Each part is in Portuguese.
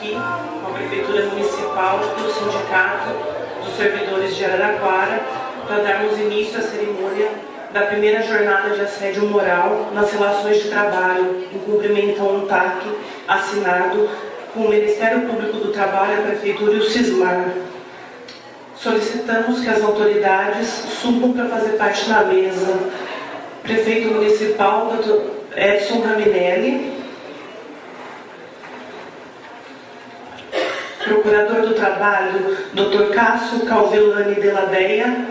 aqui com a Prefeitura Municipal e o Sindicato dos Servidores de Araraquara para darmos início à cerimônia da primeira jornada de assédio moral nas relações de trabalho, em cumprimento a um TAC assinado com o Ministério Público do Trabalho, a Prefeitura e o SISMAR. Solicitamos que as autoridades subam para fazer parte da mesa. Prefeito Municipal, Dr. Edson Raminelli. Procurador do Trabalho, Dr. Cássio Calvilani de la Beia.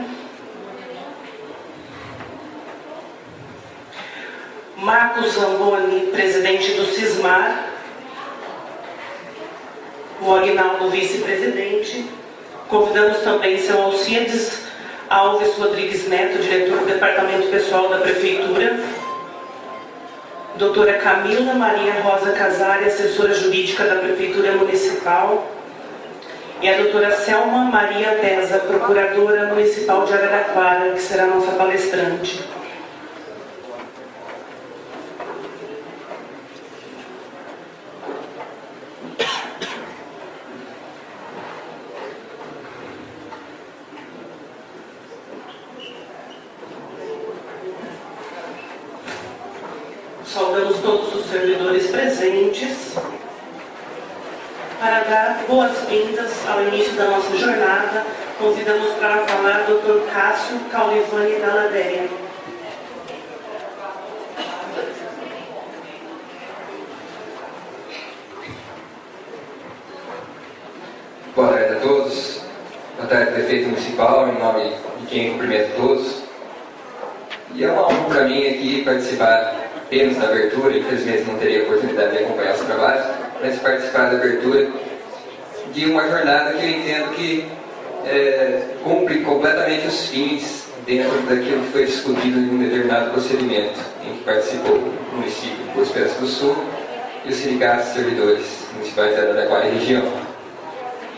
Marcos Zamboni, presidente do SISMAR. O Aguinaldo, vice-presidente. Convidamos também seu Alcides Alves Rodrigues Neto, diretor do Departamento Pessoal da Prefeitura. Doutora Camila Maria Rosa Casari, assessora jurídica da Prefeitura Municipal. E a doutora Selma Maria Pesa, procuradora municipal de Araraquara, que será nossa palestrante. Saudamos todos os servidores presentes para dar boas-vindas ao início da nossa jornada. Convidamos para falar o Dr. Cássio Calvilani de la Beia. Boa tarde a todos. Boa tarde, prefeito municipal, em nome de quem cumprimento todos. E é uma honra para mim aqui participar apenas da abertura, infelizmente não teria oportunidade de acompanhar os trabalhos, mas participar da abertura de uma jornada que eu entendo que cumpre completamente os fins dentro daquilo que foi discutido em um determinado procedimento em que participou o município de Boa Esperança do Sul e os sindicatos de servidores municipais da Araraquara e região.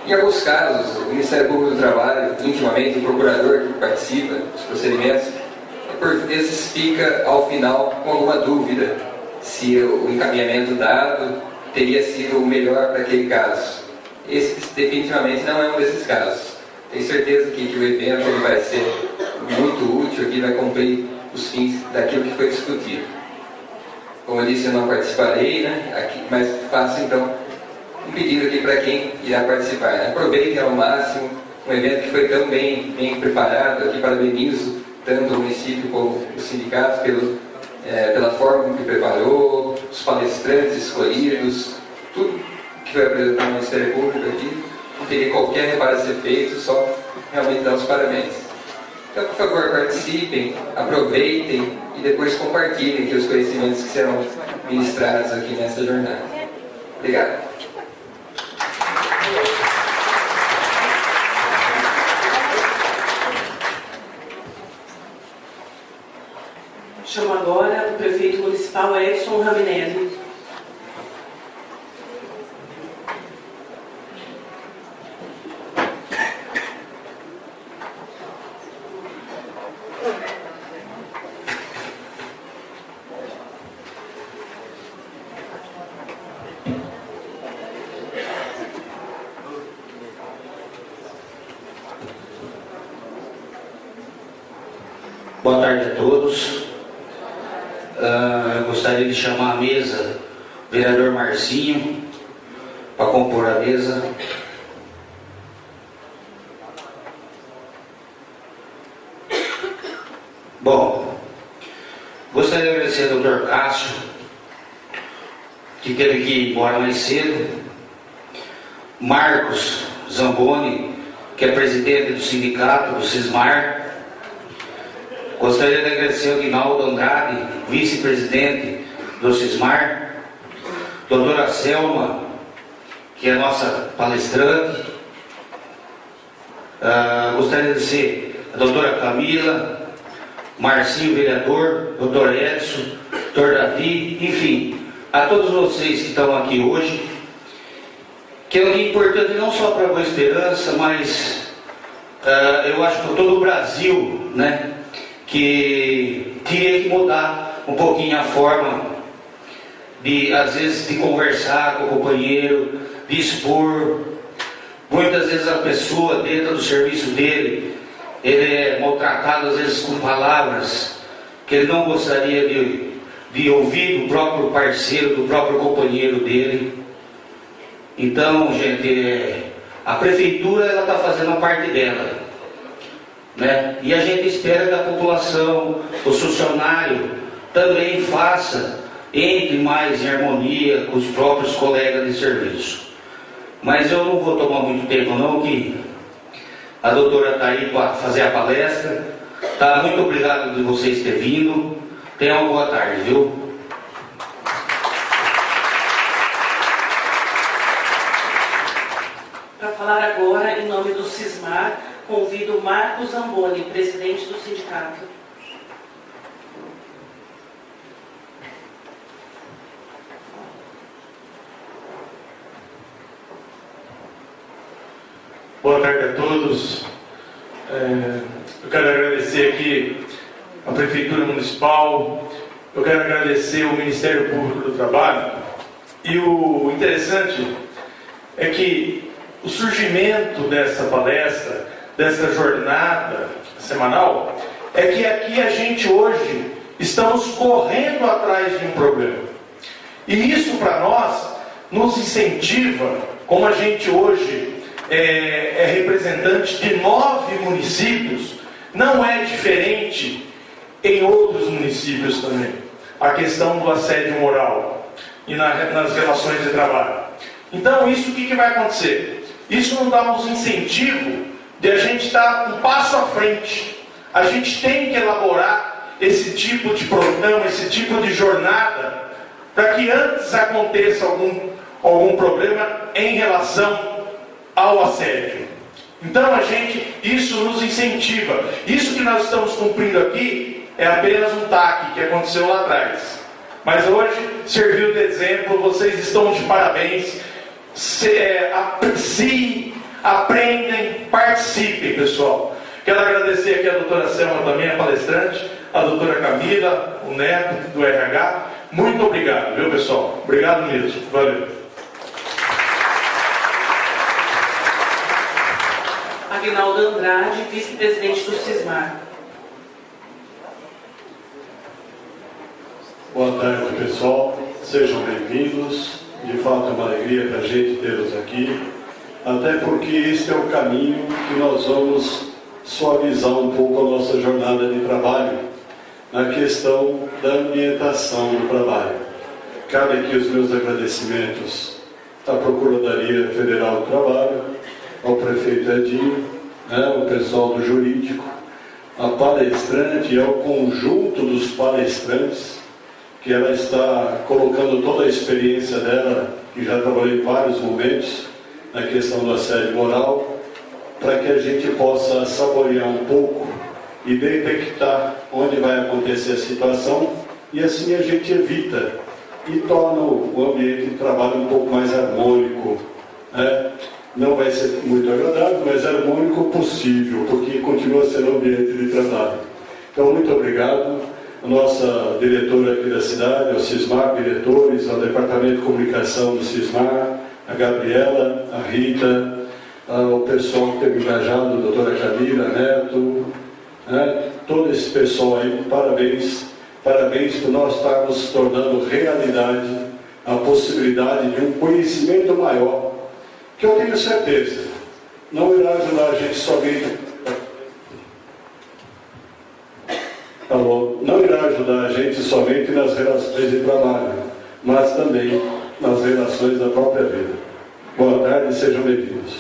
Em alguns casos, o Ministério Público do Trabalho, intimamente o procurador que participa dos procedimentos, por vezes fica ao final com alguma dúvida se o encaminhamento dado teria sido o melhor para aquele caso. Esse definitivamente não é um desses casos. Tenho certeza que o evento ele vai ser muito útil e vai cumprir os fins daquilo que foi discutido. Como eu disse, eu não participarei, né, aqui, mas faço então um pedido aqui para quem irá participar. Aproveitem ao máximo um evento que foi tão bem preparado. Aqui parabenizo tanto o município como os sindicatos pela forma como que preparou, os palestrantes escolhidos, tudo que foi apresentado no Ministério Público aqui. Não teria qualquer reparo a ser feito, só realmente dar os parabéns. Então, por favor, participem, aproveitem e depois compartilhem aqui os conhecimentos que serão ministrados aqui nesta jornada. Obrigado. Chamo agora o prefeito municipal Edson Raminelli. Boa tarde a todos. Eu gostaria de chamar à mesa o vereador Marcinho para compor a mesa. Bom, gostaria de agradecer ao Dr. Cássio, que teve que ir embora mais cedo, Marcos Zamboni, que é presidente do sindicato do SISMAR. Gostaria de agradecer ao Aguinaldo Andrade, vice-presidente do SISMAR, doutora Selma, que é nossa palestrante. Gostaria de agradecer a doutora Camila, Marcinho, vereador, doutor Edson, doutor Davi, enfim, a todos vocês que estão aqui hoje, que é um dia importante não só para a Boa Esperança, mas eu acho que para todo o Brasil, né? Que teria que mudar um pouquinho a forma de, às vezes, de conversar com o companheiro, de expor. Muitas vezes a pessoa, dentro do serviço dele, ele é maltratado, às vezes, com palavras que ele não gostaria de ouvir do próprio parceiro, do próprio companheiro dele. Então, gente, a prefeitura está fazendo a parte dela, né? E a gente espera que a população, os funcionários, também faça, entre mais em harmonia com os próprios colegas de serviço. Mas eu não vou tomar muito tempo não, que a doutora está aí para fazer a palestra. Tá, muito obrigado de vocês terem vindo. Tenham uma boa tarde, viu? Para falar agora, em nome do Sismar, convido Marcos Zamboni, presidente do sindicato. Boa tarde a todos. Eu quero agradecer aqui a Prefeitura Municipal, eu quero agradecer o Ministério Público do Trabalho. E o interessante é que o surgimento dessa palestra, dessa jornada semanal, é que aqui a gente hoje estamos correndo atrás de um problema. E isso para nós nos incentiva, como a gente hoje é representante de 9 municípios, não é diferente em outros municípios também. A questão do assédio moral e nas relações de trabalho. Então, isso o que vai acontecer? Isso não dá uns incentivo de a gente estar um passo à frente. A gente tem que elaborar esse tipo de programa, esse tipo de jornada, para que antes aconteça algum problema em relação ao assédio. Então isso nos incentiva. Isso que nós estamos cumprindo aqui é apenas um TAC que aconteceu lá atrás. Mas hoje serviu de exemplo, vocês estão de parabéns. Apreciem, aprendem, participem, pessoal. Quero agradecer aqui a doutora Selma também, a palestrante, a doutora Camila, o Neto do RH. Muito obrigado, viu, pessoal? Obrigado mesmo. Valeu. Aguinaldo Andrade, vice-presidente do Sismar. Boa tarde, pessoal. Sejam bem-vindos. De fato, é uma alegria para a gente tê-los aqui, até porque este é o caminho que nós vamos suavizar um pouco a nossa jornada de trabalho na questão da ambientação do trabalho. Cabe aqui os meus agradecimentos à Procuradoria Federal do Trabalho, ao prefeito Edinho, o pessoal do jurídico, a palestrante e ao conjunto dos palestrantes, que ela está colocando toda a experiência dela, que já trabalhou em vários momentos, na questão do assédio moral, para que a gente possa saborear um pouco e detectar onde vai acontecer a situação, e assim a gente evita e torna o ambiente de trabalho um pouco mais harmônico, né? Não vai ser muito agradável, mas harmônico possível, porque continua sendo um ambiente de trabalho. Então, muito obrigado. A nossa diretora aqui da cidade, ao Sismar, diretores, ao Departamento de Comunicação do Sismar, a Gabriela, a Rita, ao pessoal que teve engajado, a doutora Camila, Neto, todo esse pessoal aí, parabéns. Parabéns por nós estarmos tornando realidade a possibilidade de um conhecimento maior, que eu tenho certeza, não irá ajudar a gente somente... Não irá ajudar a gente somente nas relações de trabalho, mas também nas relações da própria vida. Boa tarde e sejam bem-vindos.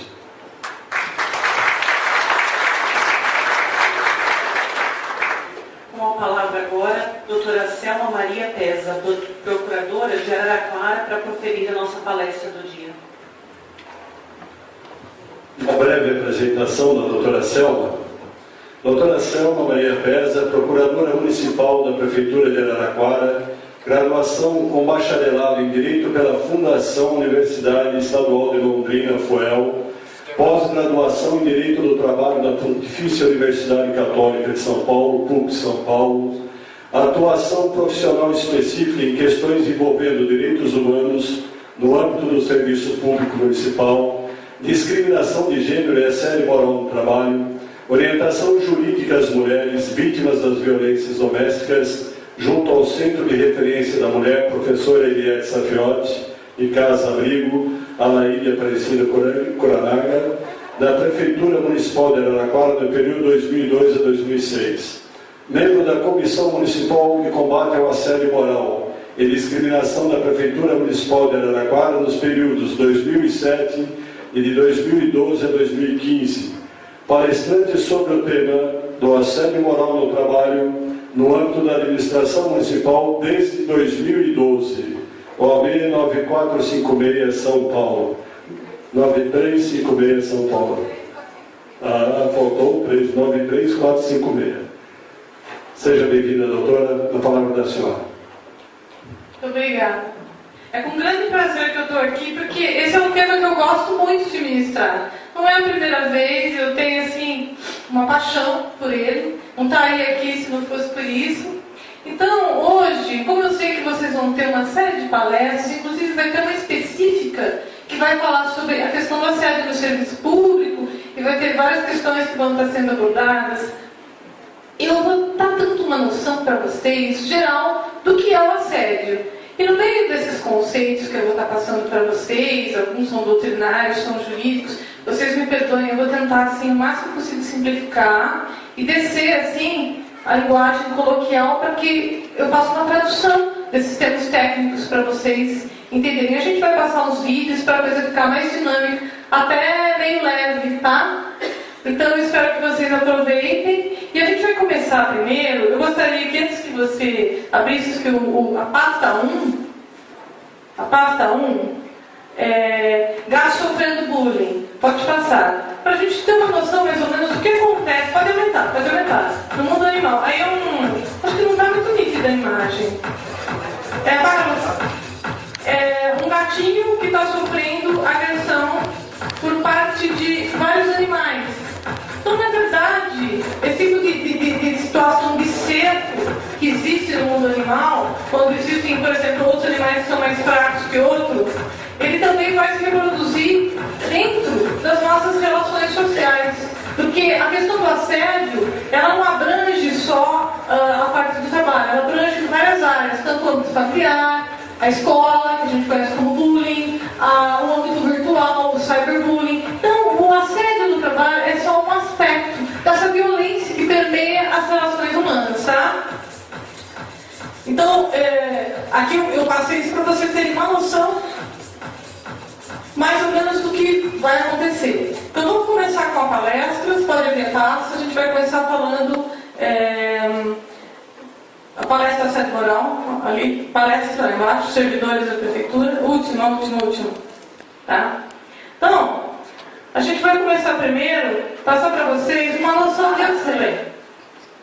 Com a palavra agora, doutora Selma Maria Pesa, procuradora de Araraquara, para proferir a nossa palestra do dia. Uma breve apresentação da doutora Selma. Doutora Selma Maria Pesa, Procuradora Municipal da Prefeitura de Araraquara, graduação com bacharelado em Direito pela Fundação Universidade Estadual de Londrina, FUEL, pós-graduação em Direito do Trabalho da Pontifícia Universidade Católica de São Paulo, PUC São Paulo, atuação profissional específica em questões envolvendo direitos humanos, no âmbito do serviço público municipal, discriminação de gênero e assédio moral no trabalho, orientação jurídica às mulheres vítimas das violências domésticas, junto ao Centro de Referência da Mulher, professora Eliette Safiotti, e Casa Abrigo, Alaíde Aparecida Coranaga, da Prefeitura Municipal de Araraquara no período 2002 a 2006. Membro da Comissão Municipal de Combate ao Assédio Moral e Discriminação da Prefeitura Municipal de Araraquara nos períodos 2007 e de 2012 a 2015. Palestrante sobre o tema do assédio moral no trabalho no âmbito da administração municipal desde 2012. OAB 9456 São Paulo. 9356 São Paulo. Faltou 93456. Seja bem-vinda, doutora. A palavra da senhora. Muito obrigada. É com grande prazer que eu estou aqui, porque esse é um tema que eu gosto muito de ministrar. Não é a primeira vez, eu tenho assim uma paixão por ele. Não estaria aqui se não fosse por isso. Então, hoje, como eu sei que vocês vão ter uma série de palestras, inclusive vai ter uma específica que vai falar sobre a questão do assédio no serviço público, e vai ter várias questões que vão estar sendo abordadas. Eu vou estar dando uma noção para vocês, geral, do que é o assédio. E no meio desses conceitos que eu vou estar passando para vocês, alguns são doutrinários, são jurídicos, vocês me perdoem, eu vou tentar, assim, o máximo possível simplificar e descer, assim, a linguagem coloquial para que eu faça uma tradução desses termos técnicos para vocês entenderem. A gente vai passar uns vídeos para a coisa ficar mais dinâmica, até meio leve, tá? Então eu espero que vocês aproveitem. E a gente vai começar primeiro. Eu gostaria que antes que você abrisse a pasta 1, gato sofrendo bullying. Pode passar. Para a gente ter uma noção mais ou menos do que acontece. Pode aumentar. No mundo animal. Aí acho que não está muito nítida a imagem. Um gatinho que está sofrendo agressão por parte de vários animais. Então, na verdade, esse tipo de situação de cerco que existe no mundo animal, quando existem, por exemplo, outros animais que são mais fracos que outros, ele também vai se reproduzir dentro das nossas relações sociais. Porque a questão do assédio, ela não abrange só a parte do trabalho, ela abrange várias áreas, tanto o âmbito familiar, a escola, que a gente conhece como bullying, o âmbito virtual, o cyberbullying. Então, o assédio no trabalho é só um aspecto dessa violência que permeia as relações humanas, tá? Então, aqui eu passei isso para vocês terem uma noção mais ou menos do que vai acontecer. Então, vamos começar com a palestra, pode adiantar, a gente vai começar falando a palestra assédio moral, ali, palestra lá embaixo, servidores da prefeitura, último. Tá? Então, a gente vai começar primeiro, passar para vocês uma noção de assédio.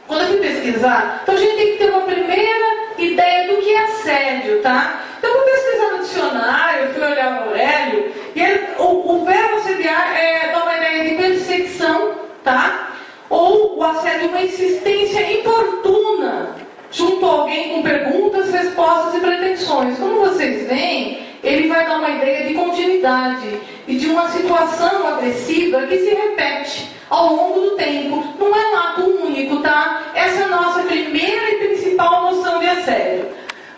Quando eu fui pesquisar, então a gente tem que ter uma primeira ideia do que é assédio, tá? Então eu vou pesquisar no dicionário, eu fui olhar o Aurélio, e o verbo assediar dá uma ideia de perseguição, tá? Ou o assédio é uma insistência importuna junto a alguém com perguntas, respostas e pretensões. Como vocês veem, ele vai dar uma ideia de continuidade e de uma situação agressiva que se repete ao longo do tempo. Não é um ato único, tá? Essa é a nossa primeira e principal noção de assédio.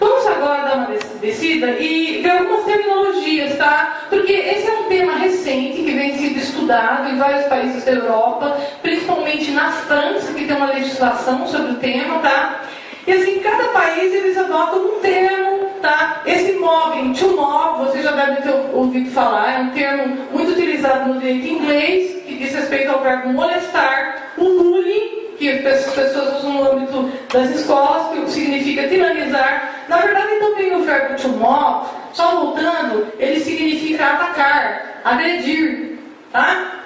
Vamos agora dar uma descida e ver algumas terminologias, tá? Porque esse é um tema recente que vem sendo estudado em vários países da Europa, principalmente na França, que tem uma legislação sobre o tema, tá? E assim, cada país eles adotam um termo, tá? Esse mobbing, to mob, vocês já devem ter ouvido falar, é um termo muito utilizado no direito inglês, que diz respeito ao verbo molestar, o bullying, que as pessoas usam no âmbito das escolas, que significa tiranizar. Na verdade, também o verbo to mob, só voltando, ele significa atacar, agredir, tá?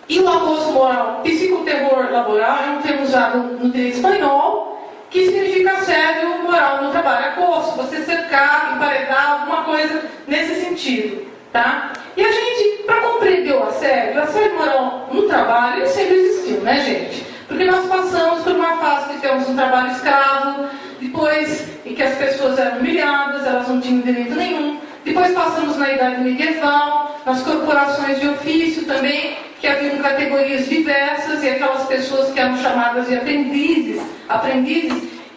E o acoso moral, psicoterror laboral, é um termo usado no direito espanhol, que significa assédio moral no trabalho, acoso, você cercar, emparedar, alguma coisa nesse sentido, tá? E a gente, para compreender o assédio moral no trabalho, ele sempre existiu, né, gente? Porque nós passamos por uma fase que temos um trabalho escravo, depois em que as pessoas eram humilhadas, elas não tinham direito nenhum, Depois passamos na idade medieval, nas corporações de ofício também, que haviam categorias diversas, e aquelas pessoas que eram chamadas de aprendizes,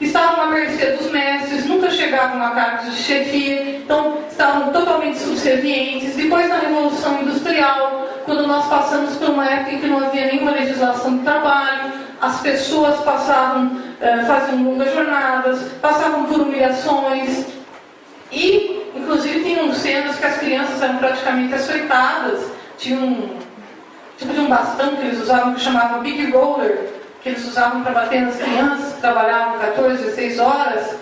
estavam à mercê dos mestres, nunca chegavam a cargos de chefia, então estavam totalmente subservientes. Depois, na Revolução Industrial, quando nós passamos por uma época em que não havia nenhuma legislação do trabalho, as pessoas faziam longas jornadas, passavam por humilhações, e, inclusive, tinham cenas que as crianças eram praticamente açoitadas. Tinha um tipo de um bastão que eles usavam, que chamava Big Roller, que eles usavam para bater nas crianças, que trabalhavam 14, 16 horas.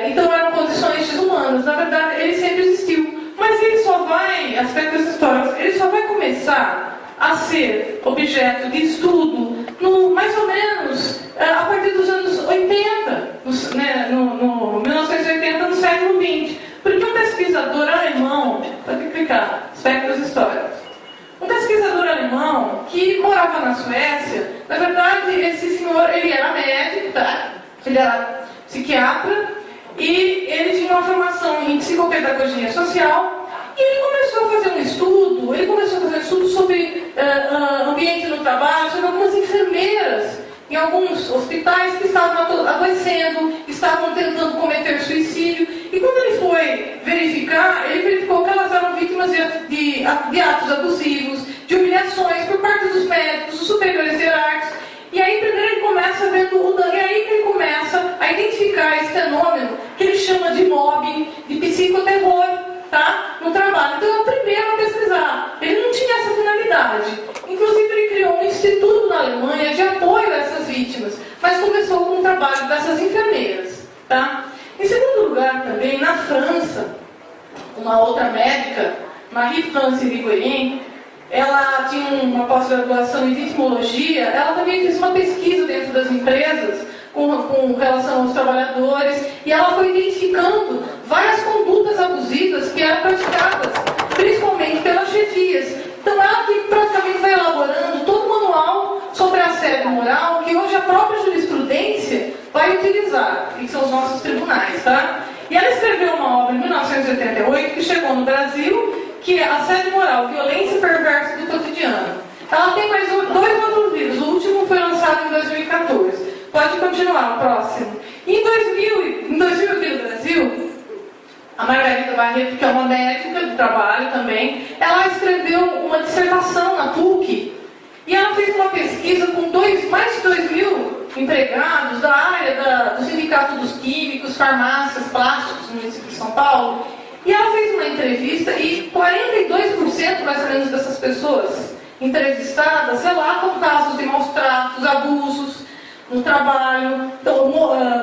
Então eram condições desumanas. Na verdade, ele sempre existiu. Mas ele só vai, aspectos históricos, ele só vai começar a ser objeto de estudo mais ou menos a partir dos anos 80, no 1980, no século XX. Porque um pesquisador alemão, pode clicar, aspectos históricos, um pesquisador alemão que morava na Suécia, na verdade, esse senhor, ele era médico, tá? Ele era psiquiatra, e ele tinha uma formação em psicopedagogia social, e ele começou a fazer um estudo sobre ambiente no trabalho, sobre algumas enfermeiras em alguns hospitais que estavam adoecendo, estavam tentando cometer suicídio, e quando ele foi verificar, ele verificou que elas eram vítimas de atos abusivos, de humilhações por parte dos médicos, dos superiores hierárquicos. E aí primeiro ele começa vendo o dano, e aí que ele começa a identificar esse fenômeno que ele chama de mobbing, de psicoterror, tá? No trabalho. Então é o primeiro a pesquisar. Ele não tinha essa finalidade. Inclusive ele criou um instituto na Alemanha de apoio a essas vítimas, mas começou com o trabalho dessas enfermeiras, tá? Em segundo lugar também, na França, uma outra médica, Marie-France Rigoyen, ela tinha uma pós-graduação em vitimologia, ela também fez uma pesquisa dentro das empresas com relação aos trabalhadores, e ela foi identificando várias condutas abusivas que eram praticadas, principalmente pelas chefias. Então ela que praticamente vai elaborando todo o manual sobre assédio moral, que hoje a própria jurisprudência vai utilizar, que são os nossos tribunais, tá? E ela escreveu uma obra em 1988 que chegou no Brasil, que é Assédio Moral, Violência e Perverso do Cotidiano. Ela tem mais dois outros livros, o último foi lançado em 2014. Pode continuar, o próximo. Em 2000 aqui no Brasil, a Margarida Barreto, que é uma médica do trabalho também, ela escreveu uma dissertação na PUC, e ela fez uma pesquisa com mais de 2.000 empregados da área do Sindicato dos Químicos, Farmácias, Plásticos, no município de São Paulo, e ela fez uma entrevista, e 42% mais ou menos dessas pessoas entrevistadas relatam casos de maus tratos, abusos no trabalho, então,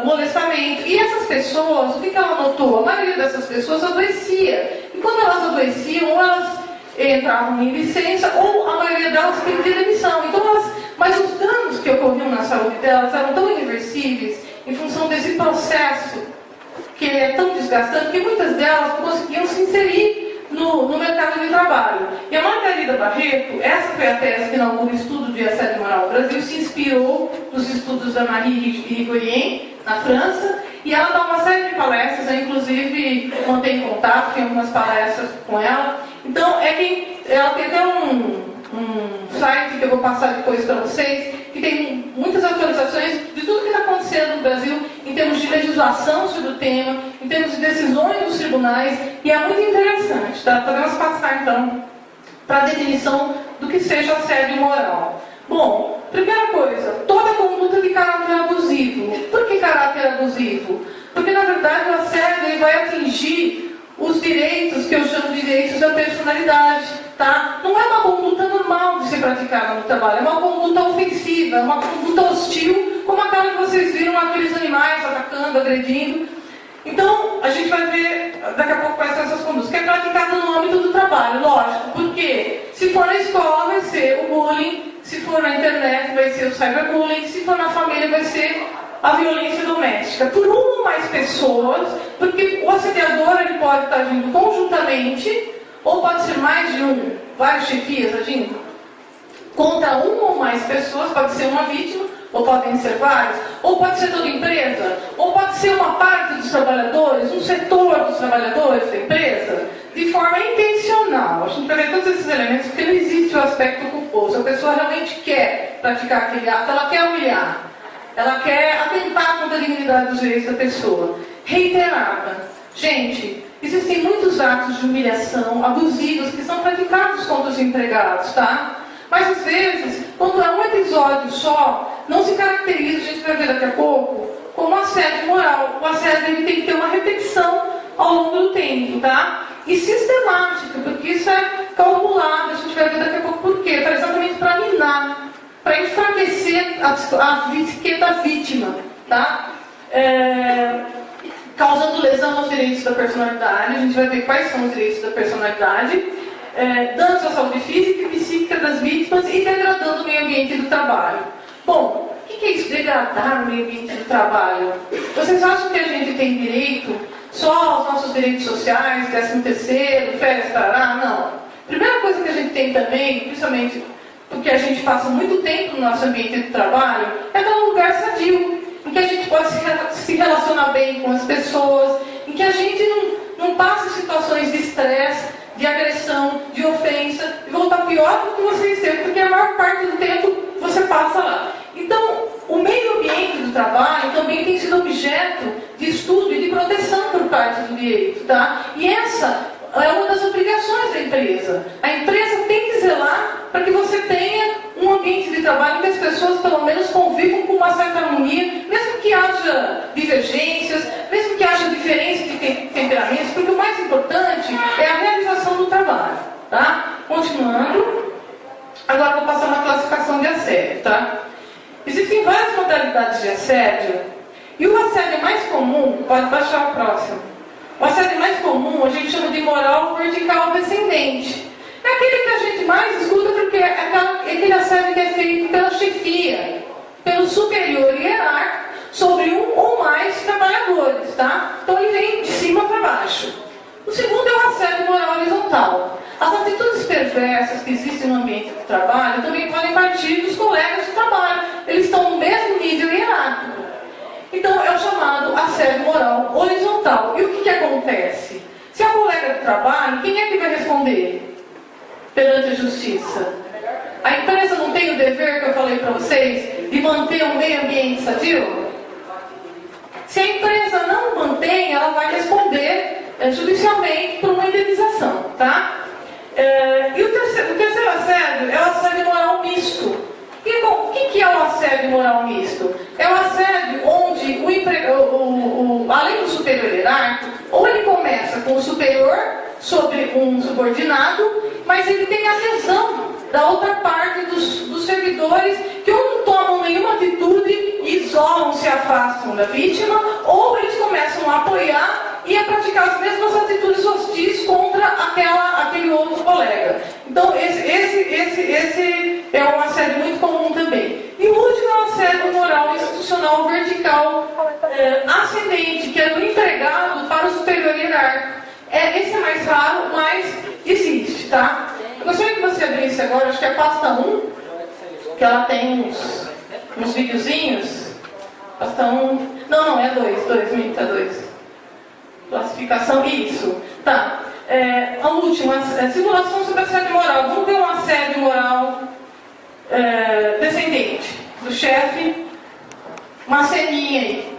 molestamento. E essas pessoas, o que ela notou? A maioria dessas pessoas adoecia. E quando elas adoeciam, ou elas entravam em licença, ou a maioria delas pedia demissão. Então, mas os danos que ocorriam na saúde delas eram tão irreversíveis em função desse processo que é tão desgastante, que muitas delas não conseguiam se inserir no mercado de trabalho. E a Margarida Barreto, essa foi a tese que inaugurou o estudo de assédio moral no Brasil, se inspirou nos estudos da Marie Rigoyen, na França, e ela dá uma série de palestras, eu inclusive mantém contato, tem algumas palestras com ela. Então, ela tem até um site que eu vou passar depois para vocês, que tem muitas atualizações de tudo que está acontecendo no Brasil em termos de legislação sobre o tema, em termos de decisões dos tribunais, e é muito interessante, tá? Podemos passar então para a definição do que seja assédio moral. Bom, primeira coisa, toda conduta de caráter abusivo. Por que caráter abusivo? Porque na verdade o assédio ele vai atingir os direitos, que eu chamo de direitos da personalidade, tá? Não é uma conduta normal de ser praticada no trabalho, é uma conduta ofensiva, é uma conduta hostil, como aquela que vocês viram aqueles animais atacando, agredindo. Então, a gente vai ver daqui a pouco quais são essas condutas, que é praticada no âmbito do trabalho, lógico, porque se for na escola vai ser o bullying, se for na internet vai ser o cyberbullying, se for na família vai ser a violência doméstica, por uma ou mais pessoas, porque o assediador ele pode estar agindo conjuntamente, ou pode ser mais de várias chefias agindo contra uma ou mais pessoas, pode ser uma vítima, ou podem ser vários, ou pode ser toda empresa, ou pode ser uma parte dos trabalhadores, um setor dos trabalhadores da empresa, de forma intencional. A gente vai ver todos esses elementos, porque não existe o aspecto culposo. A pessoa realmente quer praticar aquele ato, ela quer humilhar, ela quer atentar contra a dignidade dos direitos da pessoa. Reiterada. Gente, existem muitos atos de humilhação abusivos que são praticados contra os empregados, tá? Mas às vezes, quando é um episódio só, não se caracteriza, a gente vai ver daqui a pouco, como assédio moral. O assédio ele tem que ter uma repetição ao longo do tempo, tá? E sistemática, porque isso é calculado, a gente vai ver daqui a pouco por quê. Exatamente para minar, para enfraquecer a psique da vítima, tá? Causando lesão aos direitos da personalidade, a gente vai ver quais são os direitos da personalidade, danos à saúde física e psíquica das vítimas e degradando o meio ambiente do trabalho. Bom, o que é isso, degradar o meio ambiente do trabalho? Vocês acham que a gente tem direito só aos nossos direitos sociais, 13º, férias, tarará? Não. Primeira coisa que a gente tem também, principalmente porque a gente passa muito tempo no nosso ambiente de trabalho, é estar num lugar sadio, em que a gente pode se relacionar bem com as pessoas, em que a gente não passe situações de estresse, de agressão, de ofensa, e voltar pior do que você esteve, porque a maior parte do tempo você passa lá. Então, o meio ambiente do trabalho também tem sido objeto de estudo e de proteção por parte do direito, tá? E essa é uma das obrigações da empresa. A empresa tem que zelar para que você tenha um ambiente de trabalho em que as pessoas pelo menos convivam com uma certa harmonia, mesmo que haja divergências, mesmo que haja diferença de temperamentos, porque o mais importante é a realização do trabalho, tá? Continuando, agora vou passar uma classificação de assédio, tá? Existem várias modalidades de assédio, e o assédio mais comum, pode baixar o próximo, o assédio mais comum a gente chama de moral vertical descendente. É aquele que a gente mais escuta porque é aquele assédio que é feito pela chefia, pelo superior hierárquico, sobre um ou mais trabalhadores, tá? Então ele vem de cima para baixo. O segundo é o assédio moral horizontal. As atitudes perversas que existem no ambiente de trabalho também podem partir dos colegas de trabalho. Eles estão no mesmo nível hierárquico. Então é o chamado assédio moral horizontal. E o que acontece? Se a colega de trabalho, quem é que vai responder perante a justiça? A empresa não tem o dever, que eu falei para vocês, de manter um meio ambiente sadio? Se a empresa não mantém, ela vai responder judicialmente por uma indenização, tá? E o terceiro assédio é o assédio moral misto. O que é o assédio moral misto? É o assédio onde além do superior hierárquico, ou ele começa com o superior sobre um subordinado, mas ele tem adesão da outra parte dos servidores que ou não tomam nenhuma atitude, isolam, se afastam da vítima, ou eles começam a apoiar e a praticar as mesmas atitudes hostis contra aquele outro colega. Então esse é um assédio muito comum também. E o último é o assédio moral institucional vertical ascendente, que é do empregado para o superior hierárquico. Esse é mais raro, mas existe, tá? Eu gostaria que você abrisse agora, acho que é a pasta 1, que ela tem uns videozinhos. Pasta 1. Não, é 2, minta 2. Classificação, isso. Tá. A última, simulação sobre assédio moral. Vamos ver um assédio moral descendente do chefe. Uma ceninha aí.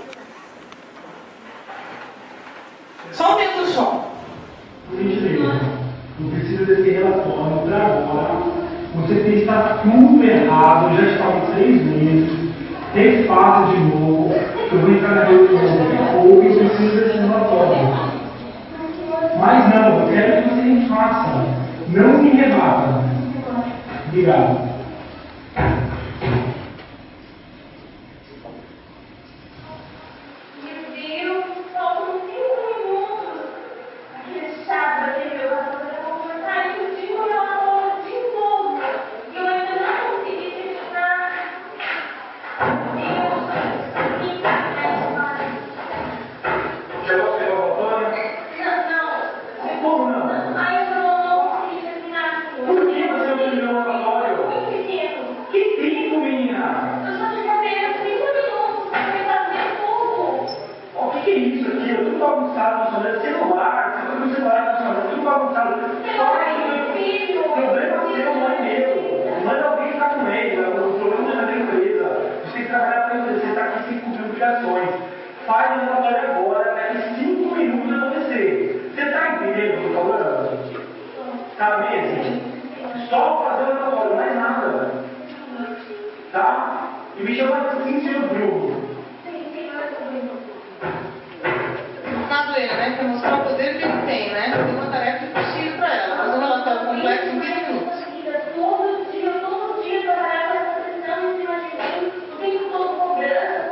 Só aumenta o som. Não precisa desse relatório para agora. Você tem que estar tudo errado, já estava 3 meses. Refaça de novo. Eu vou entrar na reunião ou que precisa desse relatório. Mas não, eu quero que você refaça. Não me rebata. Obrigado. Como não? Por que você não terminou o relatório? bagunçado funcionando, celular, você foi com o celular funcionando, tudo bagunçado. O problema seu não é meu. Manda alguém ficar com ele, o problema não é da empresa. Você tem que trabalhar para a empresa, você está aqui sem cumprir obrigações. Faz o trabalho agora, daqui 5 minutos eu vou descer. Você está entendendo o que eu estou falando? Tá mesmo? Só fazer o relatório, mais nada. Tá? E me chama assim, senhor Bruno. Madureira, né? Para mostrar o poder que ele tem, né? Tem uma tarefa impossível para ela. Fazer um relatório complexo em 20 minutos. Todo dia trabalhar com essa pressão em cima de mim, o tempo todo cobrança,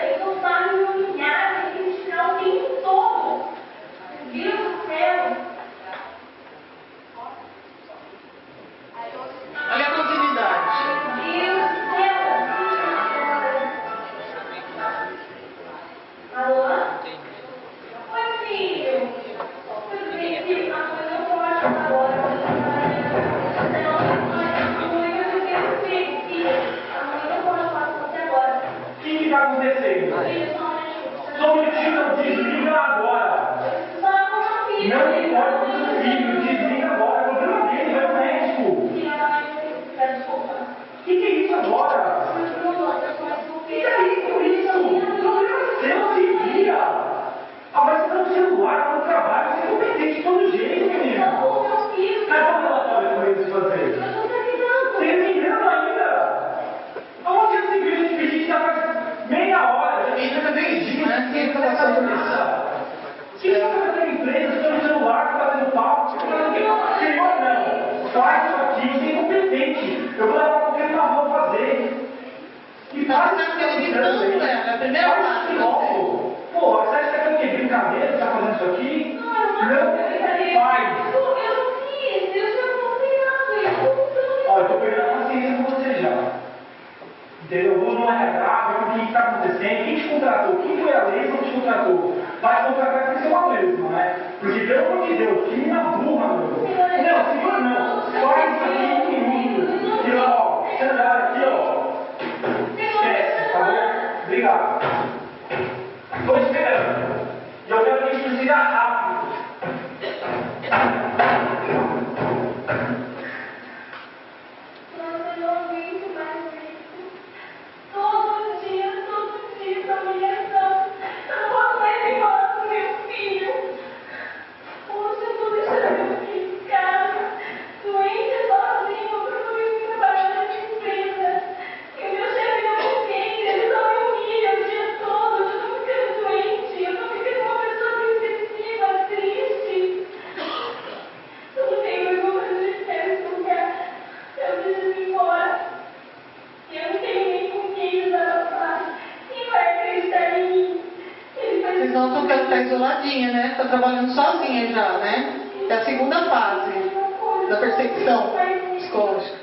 eles não sabem me humilhar, eles têm que tirar o tempo todo. Meu Deus do céu! Olha a continuidade. Meu Deus do céu! Alô? Oi, filho. Tudo bem, filho? Uma coisa eu posso agora. Amanhã eu quero ver, filho. Amanhã eu posso falar com você agora. O que está acontecendo? Filho, só um minutinho. Só um minutinho, não, desliga agora. Só com meu filho. Não importa com o seu filho, desliga agora. O problema dele, vai ao médico. Filho, peço desculpa. O que é isso agora? E daí com isso? O problema é seu, se vira. Ah, mas você tá no celular, no trabalho, você é competente de todo jeito, menino. Mas qual relatório que eu vou fazer? Terminando ainda? Aonde você viu esse pedido já faz meia hora? Já tem 3 dias, você não vai começar. Se você vai fazer empresa, você tá no celular, tá fazendo papo, senhor, não. Faz isso aqui, você é incompetente. Eu vou levar qualquer na rua fazer. E faz isso que eu tô gritando, né? É a primeira faz parte. isso logo. Pô, você acha que é o quê? Brincadeira? Você tá fazendo isso aqui? Não faz. Ó, eu tô perdendo a paciência com você já. Entendeu? Eu vou no RH, ver o que está acontecendo, quem te contratou, quem foi a lei que te contratou. Vai contratar tem que ser uma mesma, né? Porque, pelo amor de Deus, que menina burra, meu. Não, senhor, não. Faz isso aqui em 1 minuto. E ó, celular aqui, ó. Esquece, tá bom? Obrigado. Estou esperando. E eu quero que a gente decida rápido. Nossa, eu não aguento mais isso. Todo dia, familiação. Eu não posso mais ir embora com meu filho. Hoje eu tô deixando meu filho em casa, doente, sozinho, porque eu vim trabalhar na minha empresa. E o meu chefe não me entende, ele só me humilha o dia todo. Eu tô ficando doente, eu tô ficando uma pessoa depressiva, triste. Eu não tenho vergonha de ter esse lugar. Eu preciso ir embora. Eu não tenho nem com quem desabafar. Quem vai acreditar em mim? Vocês notam que ela está isoladinha, né? Está trabalhando sozinha já, né? É a segunda fase da perseguição psicológica.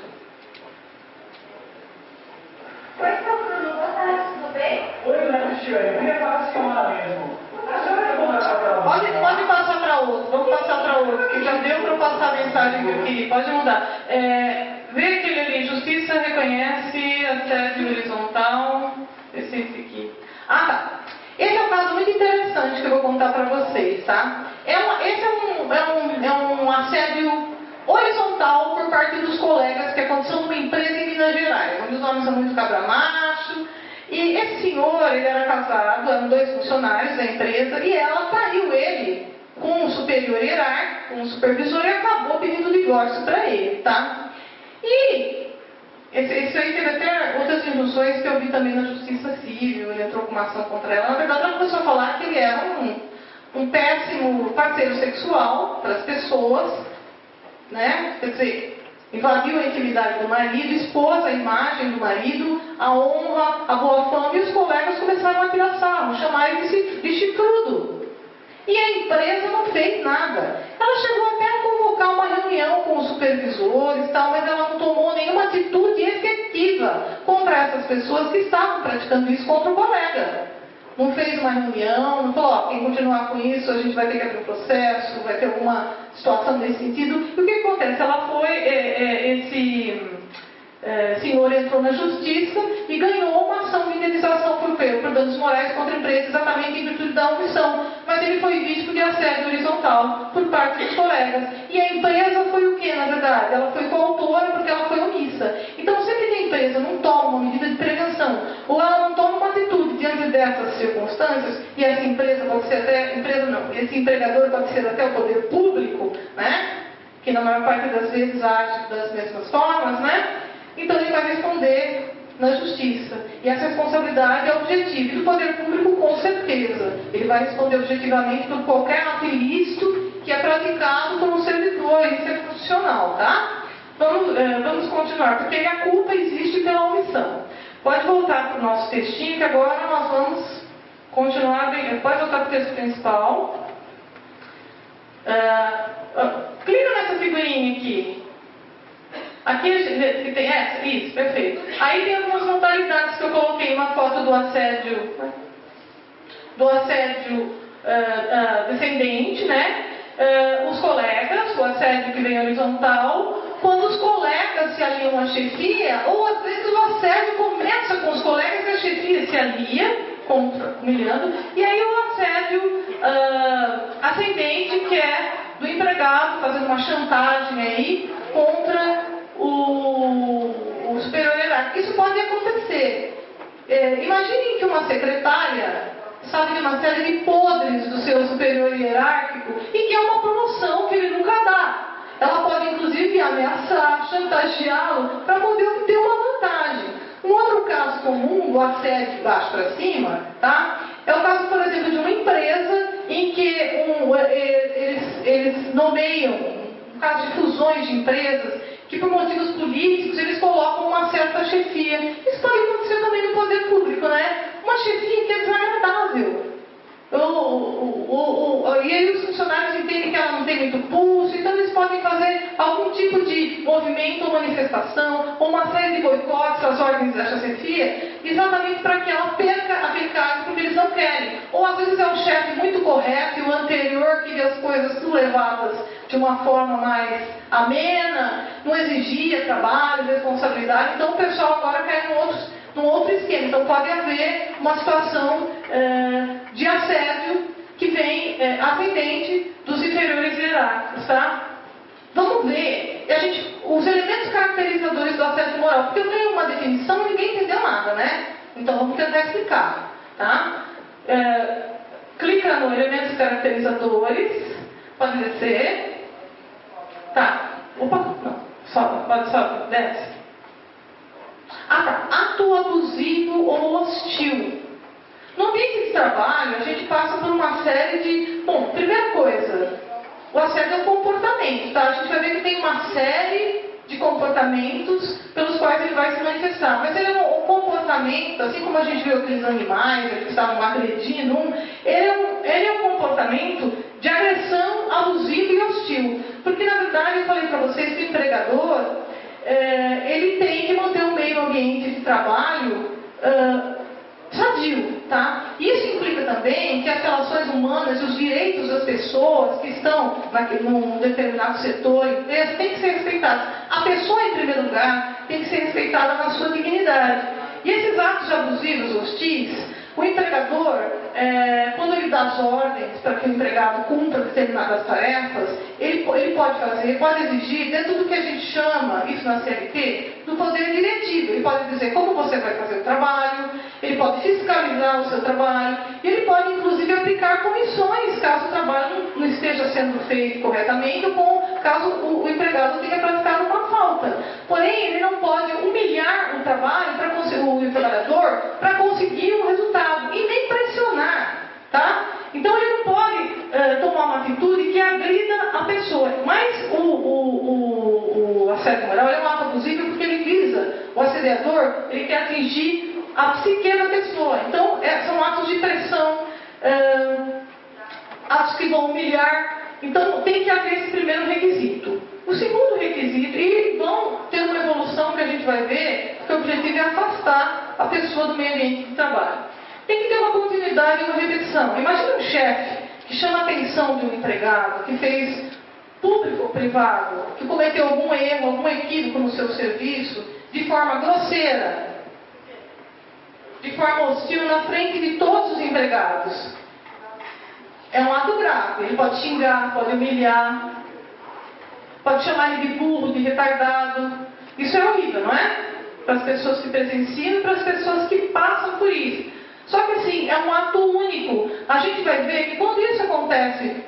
Oi, seu Bruno, boa tarde, tudo bem? Oi, Dona Cristiane, eu queria falar com a senhora mesmo. A senhora quer contratar para ela? Pode passar para outro, vamos passar para outro, que já deu para eu passar a mensagem que eu queria. Pode mudar. Vê aquele ali, Justiça reconhece assédio horizontal. Esse aqui. Ah, tá. Esse é um caso muito interessante que eu vou contar para vocês, tá? Esse é um assédio horizontal por parte dos colegas que aconteceu numa empresa em Minas Gerais, onde os homens são muito cabra-macho. E esse senhor, ele era casado, eram 2 funcionários da empresa, e ela traiu ele com um superior hierárquico, com um supervisor, e acabou pedindo divórcio para ele, tá? E isso aí teve até outras injunções que eu vi também na Justiça Civil, ele entrou com uma ação contra ela. Na verdade, ela começou a falar que ele era um péssimo parceiro sexual para as pessoas, né? Quer dizer, invadiu a intimidade do marido, expôs a imagem do marido, a honra, a boa fama, e os colegas começaram a tirar sarro, chamar ele de chifrudo. E a empresa não fez nada. Ela chegou até a convocar uma reunião com os supervisores e tal, mas ela não tomou nenhuma atitude efetiva contra essas pessoas que estavam praticando isso contra o colega. Não fez uma reunião, não falou, ó, quem continuar com isso, a gente vai ter que abrir um processo, vai ter alguma situação nesse sentido. E o que acontece? Ela foi, esse senhor entrou na justiça e ganhou uma ação de indenização por danos morais contra a empresa, exatamente em virtude da omissão. mas ele foi vítima de assédio horizontal por parte dos colegas. E a empresa foi o quê, na verdade? Ela foi coautora porque ela foi omissa. Então, sempre que a empresa não toma uma medida de prevenção, ou ela não toma uma atitude diante dessas circunstâncias, e essa empresa pode ser até, esse empregador pode ser até o poder público, né? Que na maior parte das vezes age das mesmas formas, né? Então ele vai responder na justiça. E essa responsabilidade é objetiva. E do poder público, com certeza. Ele vai responder objetivamente por qualquer ato ilícito que é praticado por um servidor. Isso é constitucional, tá? Vamos continuar, porque a culpa existe pela omissão. Pode voltar para o nosso textinho, que agora nós vamos continuar. Pode voltar para o texto principal. Clica nessa figurinha aqui. Aqui tem essa? Isso, perfeito. Aí tem algumas modalidades que eu coloquei, uma foto do assédio descendente, né? Os colegas, o assédio que vem horizontal, quando os colegas se aliam à chefia, ou às vezes o assédio começa com os colegas e a chefia se alia, humilhando, e aí o assédio ascendente, que é do empregado, fazendo uma chantagem aí contra o superior hierárquico. Isso pode acontecer. Imaginem que uma secretária sabe de uma série de podres do seu superior hierárquico e que é uma promoção que ele nunca dá. Ela pode, inclusive, ameaçar, chantageá-lo para poder obter uma vantagem. Um outro caso comum do assédio de baixo para cima, tá? É o caso, por exemplo, de uma empresa em que eles nomeiam, no caso de fusões de empresas, que por motivos políticos eles colocam uma certa chefia. Isso pode acontecer também no poder público, né? Uma chefia que é desagradável. E aí os funcionários entendem que ela não tem muito pulso, então eles podem fazer algum tipo de movimento ou manifestação, ou uma série de boicotes às ordens dessa chefia, exatamente para que ela perca aquele cargo, porque eles não querem. Ou às vezes é um chefe muito correto e o anterior queria as coisas tudo levadas de uma forma mais amena, não exigia trabalho, responsabilidade, então o pessoal agora cai num outro esquema. Então pode haver uma situação de assédio que vem ascendente dos inferiores hierárquicos, tá? Vamos ver os elementos caracterizadores do assédio moral, porque eu tenho uma definição e ninguém entendeu nada, né? Então vamos tentar explicar, tá? Clica no elementos caracterizadores, pode descer. Tá. Opa, não. Sobe, desce. Tá. Ato abusivo ou hostil. No ambiente de trabalho, a gente passa por uma série de... Bom, primeira coisa, o assédio é o comportamento, tá? A gente vai ver que tem uma série de comportamentos pelos quais ele vai se manifestar. Mas ele é um comportamento, assim como a gente vê aqueles animais que estavam agredindo ele é um comportamento de agressão abusiva e hostil. Porque, na verdade, eu falei para vocês que o empregador, ele tem que manter um meio ambiente de trabalho sadio, tá? Isso implica também que as relações humanas e os direitos das pessoas que estão num determinado setor, empresa, têm que ser respeitados. A pessoa, em primeiro lugar, tem que ser respeitada na sua dignidade. E esses atos abusivos, hostis, o empregador, quando ele dá as ordens para que o empregado cumpra determinadas tarefas, ele pode exigir, dentro do que a gente chama, isso na CLT, do poder diretivo. Ele pode dizer como você vai fazer o trabalho, ele pode fiscalizar o seu trabalho, e ele pode, inclusive, aplicar punições caso o trabalho não esteja sendo feito corretamente, ou caso o empregado tenha praticado uma falta. Porém, ele não pode humilhar o trabalhador para conseguir um resultado, e nem pressionar, tá? Então ele não pode tomar uma atitude que agrida a pessoa. Mas o assédio moral é um ato abusivo porque ele visa, o assediador, ele quer atingir a psique da pessoa. Então são atos de pressão, atos que vão humilhar. Então tem que haver esse primeiro requisito. O segundo requisito, e vão ter uma evolução que a gente vai ver, que o objetivo é afastar a pessoa do meio ambiente de trabalho. Tem que ter uma continuidade e uma repetição. Imagina um chefe que chama a atenção de um empregado, que fez público ou privado, que cometeu algum erro, algum equívoco no seu serviço, de forma grosseira, de forma hostil, na frente de todos os empregados. é um ato grave. Ele pode xingar, pode humilhar, pode chamar ele de burro, de retardado. Isso é horrível, não é? Para as pessoas que presenciam e para as pessoas que passam por isso. Só que assim, é um ato único. A gente vai ver que quando isso acontece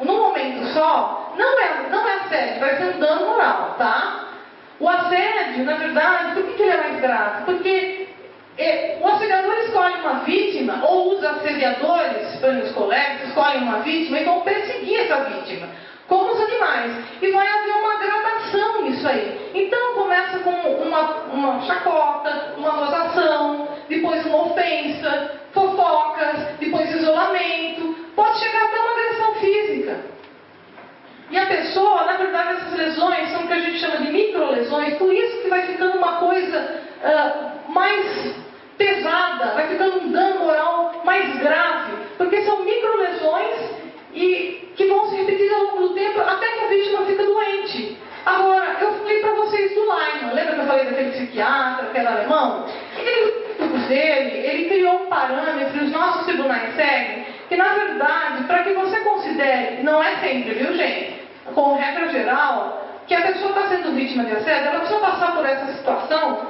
num momento só, não é assédio, vai ser um dano moral, tá? O assédio, na verdade, por que ele é mais grave? Porque o assediador escolhe uma vítima, ou os assediadores, os colegas, escolhem uma vítima e vão perseguir essa vítima, como os animais. E vai haver uma gradação nisso aí. Então começa com uma chacota, uma gozação, depois uma ofensa, fofocas, depois isolamento, pode chegar até uma agressão física. E a pessoa, na verdade, essas lesões são o que a gente chama de microlesões, por isso que vai ficando uma coisa mais pesada, vai ficando um dano moral mais grave, porque são microlesões e que vão se repetir ao longo do tempo até que a vítima fica doente. Agora, eu falei para vocês do Lyman, lembra que eu falei daquele psiquiatra que era alemão? Ele criou um parâmetro, e os nossos tribunais seguem, que na verdade, para que você considere, não é sempre, viu gente, como regra geral, que a pessoa está sendo vítima de assédio, ela precisa passar por essa situação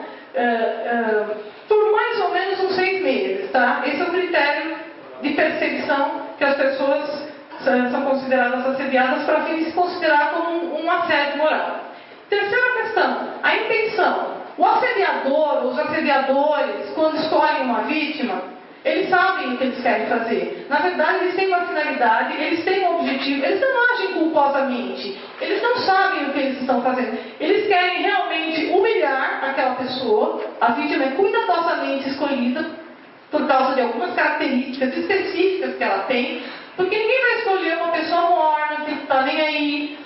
por mais ou menos uns 6 meses, tá? Esse é o critério de perseguição que as pessoas são consideradas assediadas para fim de se considerar como um assédio moral. Terceira questão, a intenção. O assediador, os assediadores, quando escolhem uma vítima, eles sabem o que eles querem fazer. Na verdade, eles têm uma finalidade, eles têm um objetivo, eles não agem culposamente, eles não sabem o que eles estão fazendo. Eles querem realmente humilhar aquela pessoa, a vítima é cuidadosamente escolhida por causa de algumas características específicas que ela tem, porque ninguém vai escolher uma pessoa morna, que não está nem aí.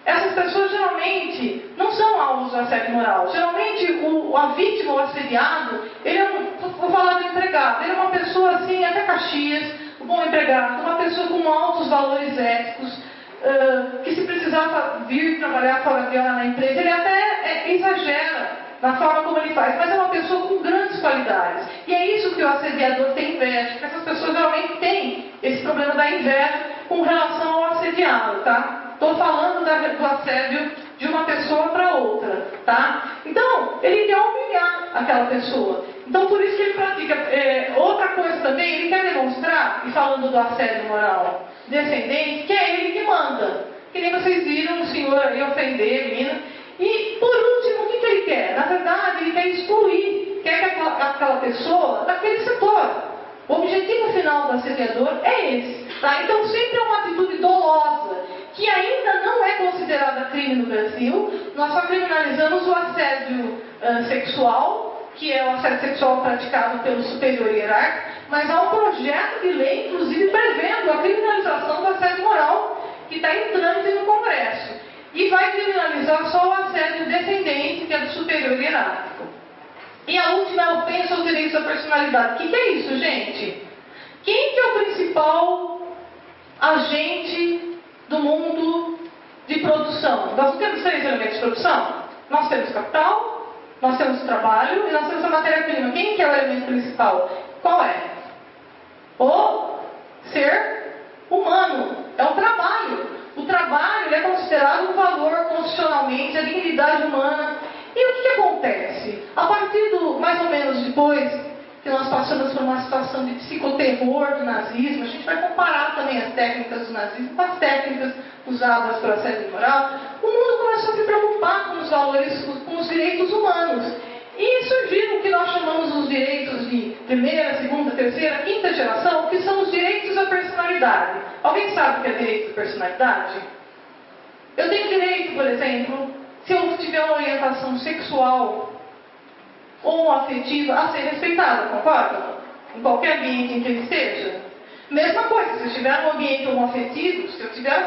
Essas pessoas geralmente não são alvos do assédio moral. Geralmente a vítima, o assediado, ele é vou falar do empregado, ele é uma pessoa assim, até Caxias, um bom empregado, uma pessoa com altos valores éticos, que se precisar vir trabalhar fora de hora na empresa, ele até exagera na forma como ele faz, mas é uma pessoa com grandes qualidades. E é isso que o assediador tem inveja, porque essas pessoas geralmente têm esse problema da inveja com relação ao assediado, tá? Estou falando do assédio de uma pessoa para outra, tá? Então, ele quer humilhar aquela pessoa. Então, por isso que ele pratica. Outra coisa também, ele quer demonstrar, e falando do assédio moral descendente, que é ele que manda. Que nem vocês viram o senhor aí ofender a menina. E, por último, o que ele quer? Na verdade, ele quer excluir, quer que aquela pessoa daquele setor. O objetivo final do assediador é esse, tá? Então, sempre é uma atitude dolosa, que ainda não é considerada crime no Brasil. Nós só criminalizamos o assédio sexual, que é o assédio sexual praticado pelo superior hierárquico, mas há um projeto de lei, inclusive, prevendo a criminalização do assédio moral, que está em trâmite no Congresso. E vai criminalizar só o assédio descendente, que é do superior hierárquico. E a última é a ofensa aos direitos da personalidade. O que é isso, gente? Quem que é o principal agente do mundo de produção? Nós não temos 3 elementos de produção? Nós temos capital, nós temos trabalho e nós temos a matéria-prima. Quem que é o elemento principal? Qual é? O ser humano. É o trabalho. O trabalho é considerado um valor constitucionalmente, a dignidade humana. E o que acontece? A partir mais ou menos depois que nós passamos por uma situação de psicoterror do nazismo, a gente vai comparar também as técnicas do nazismo com as técnicas usadas para assédio moral, o mundo começou a se preocupar com os valores, com os direitos humanos. E surgiram o que nós chamamos os direitos de primeira, segunda, terceira, quinta geração, que são os direitos da personalidade. Alguém sabe o que é direito da personalidade? Eu tenho direito, por exemplo, se eu tiver uma orientação sexual ou afetiva, a ser respeitada, concordam? Em qualquer ambiente em que ele esteja. Mesma coisa, se eu tiver um ambiente homoafetivo, se eu tiver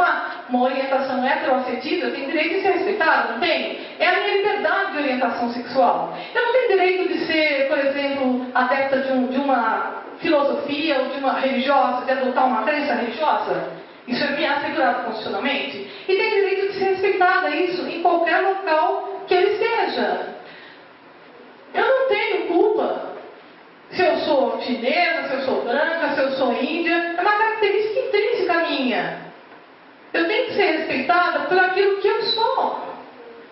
uma orientação heteroafetiva, eu tenho direito de ser respeitado, não tenho? É a minha liberdade de orientação sexual. Eu não tenho direito de ser, por exemplo, adepta de uma filosofia ou de uma religiosa, de adotar uma crença religiosa. Isso é me assegurado constitucionalmente. E tem direito de ser respeitada isso em qualquer local que ele esteja. Eu não tenho culpa se eu sou chinesa, se eu sou branca, se eu sou índia. É uma característica intrínseca minha. Eu tenho que ser respeitada por aquilo que eu sou.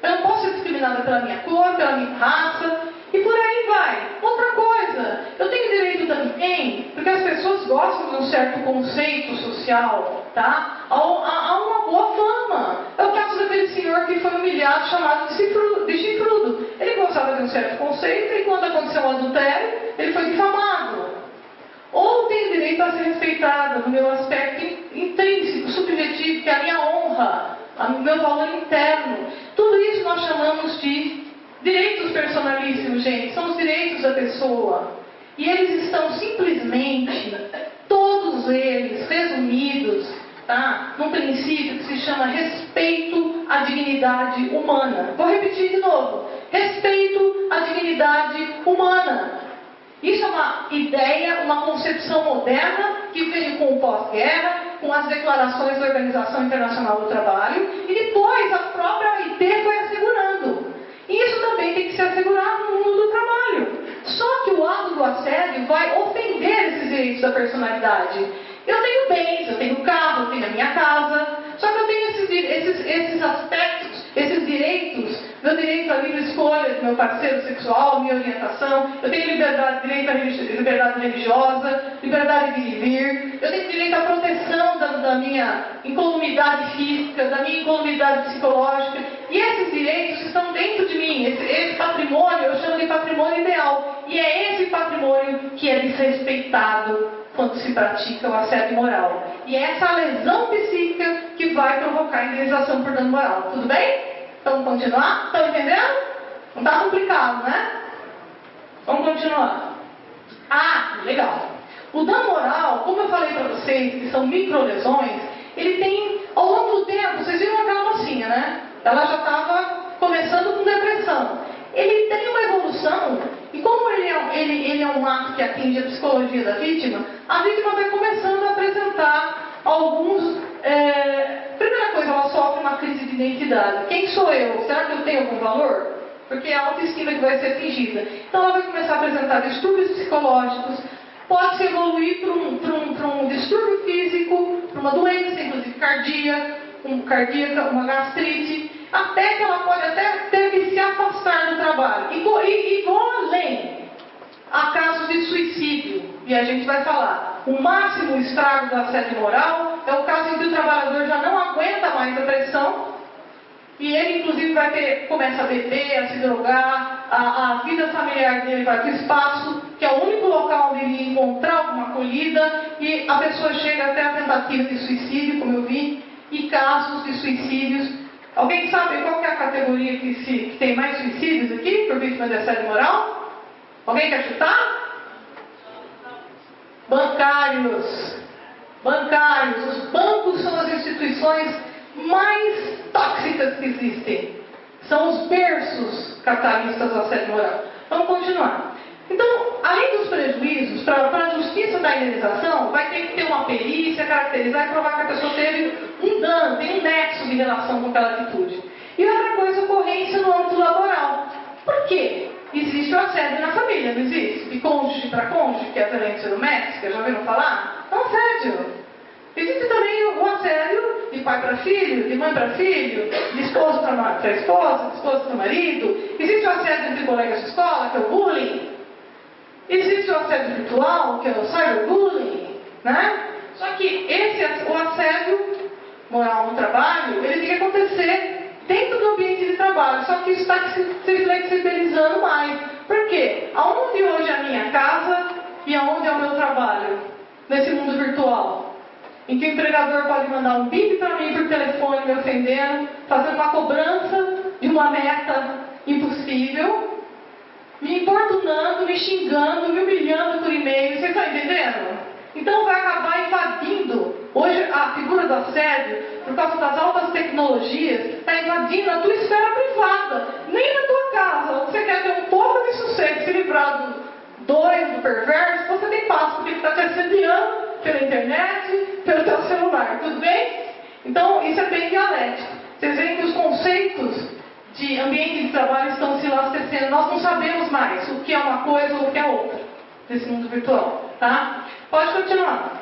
Eu não posso ser discriminada pela minha cor, pela minha raça, e por aí vai. Outra coisa, eu tenho direito também, porque as pessoas gostam de um certo conceito social, tá? A uma boa fama. É o caso daquele senhor que foi humilhado, chamado de chifrudo. Ele gostava de um certo conceito, e quando aconteceu um adultério, ele foi difamado. Ou tenho direito a ser respeitada no meu aspecto intrínseco, subjetivo, que é a minha honra, o meu valor interno. Tudo isso nós chamamos de direitos personalíssimos, gente. São os direitos da pessoa. E eles estão simplesmente, todos eles, resumidos, tá? Num princípio que se chama respeito à dignidade humana. Vou repetir de novo. Respeito à dignidade humana. Isso é uma ideia, uma concepção moderna que veio com o pós-guerra, com as declarações da Organização Internacional do Trabalho, e depois a própria OIT foi assegurando. E isso também tem que ser assegurado no mundo do trabalho. Só que o ato do assédio vai ofender esses direitos da personalidade. Eu tenho bens, eu tenho carro, eu tenho a minha casa, só que eu tenho esses aspectos, esses direitos, meu direito à livre escolha do meu parceiro sexual, minha orientação, eu tenho direito à liberdade religiosa, liberdade de vir, eu tenho direito à proteção da minha incolumidade física, da minha incolumidade psicológica, e esses direitos estão dentro de mim, esse patrimônio eu chamo de patrimônio ideal, e é esse patrimônio que é desrespeitado quando se pratica o assédio moral. E é essa lesão psíquica que vai provocar indenização por dano moral. Tudo bem? Vamos continuar? Estão entendendo? Não está complicado, né? Vamos continuar. Ah, legal. O dano moral, como eu falei para vocês, que são microlesões, ele tem, ao longo do tempo, vocês viram aquela mocinha, né? Ela já estava começando com depressão. Ele tem uma evolução, e como ele é um ato que atinge a psicologia da vítima, a vítima vai começando a apresentar alguns... primeira coisa, ela sofre uma crise de identidade. Quem sou eu? Será que eu tenho algum valor? Porque é a autoestima que vai ser atingida. Então ela vai começar a apresentar distúrbios psicológicos, pode se evoluir para um distúrbio físico, para uma doença, inclusive cardíaca, uma gastrite, até que ela pode até ter que se afastar do trabalho. E vou além. Há casos de suicídio, e a gente vai falar. O máximo estrago do assédio moral é o caso em que o trabalhador já não aguenta mais a pressão, e ele inclusive começa a beber, a se drogar, a vida familiar dele vai para o espaço, que é o único local onde ele encontrar alguma acolhida, e a pessoa chega até a tentativa de suicídio, como eu vi, e casos de suicídios. Alguém sabe qual que é a categoria que tem mais suicídios aqui, por vítima de assédio moral? Alguém quer chutar? Bancários. Os bancos são as instituições mais tóxicas que existem. São os berços capitalistas do assédio moral. Vamos continuar. Então, além dos prejuízos, para a justiça da indenização, vai ter que ter uma perícia, caracterizar e provar que a pessoa teve um dano, tem um nexo de relação com aquela atitude. E outra coisa, ocorrência no âmbito laboral. Por quê? Existe o assédio na família, não existe? De cônjuge para cônjuge, que é a violência doméstica, já ouviram falar? É um assédio. Existe também o assédio de pai para filho, de mãe para filho, de esposo para esposa, de esposa para marido. Existe o assédio entre colegas de escola, que é o bullying. Existe o assédio virtual, que é o cyberbullying, né? Só que o assédio moral no trabalho, ele tem que acontecer dentro do ambiente de trabalho, só que isso está se flexibilizando mais. Por quê? Aonde hoje é a minha casa e aonde é o meu trabalho? Nesse mundo virtual. Em que o empregador pode mandar um bip para mim por telefone me ofendendo, fazendo uma cobrança de uma meta impossível, me importunando, me xingando, me humilhando por e-mail. Vocês estão entendendo? Então vai acabar invadindo. Hoje a figura do assédio, por causa das altas tecnologias, está invadindo a tua esfera privada. Nem na tua casa, onde você quer ter um pouco de sossego, se livrar do doido, do perverso, você tem paz, porque ele está te assediando pela internet, pelo teu celular. Tudo bem? Então isso é bem dialético. Vocês veem que os conceitos de ambiente de trabalho estão se elastecendo. Nós não sabemos mais o que é uma coisa ou o que é outra nesse mundo virtual, tá? Pode continuar.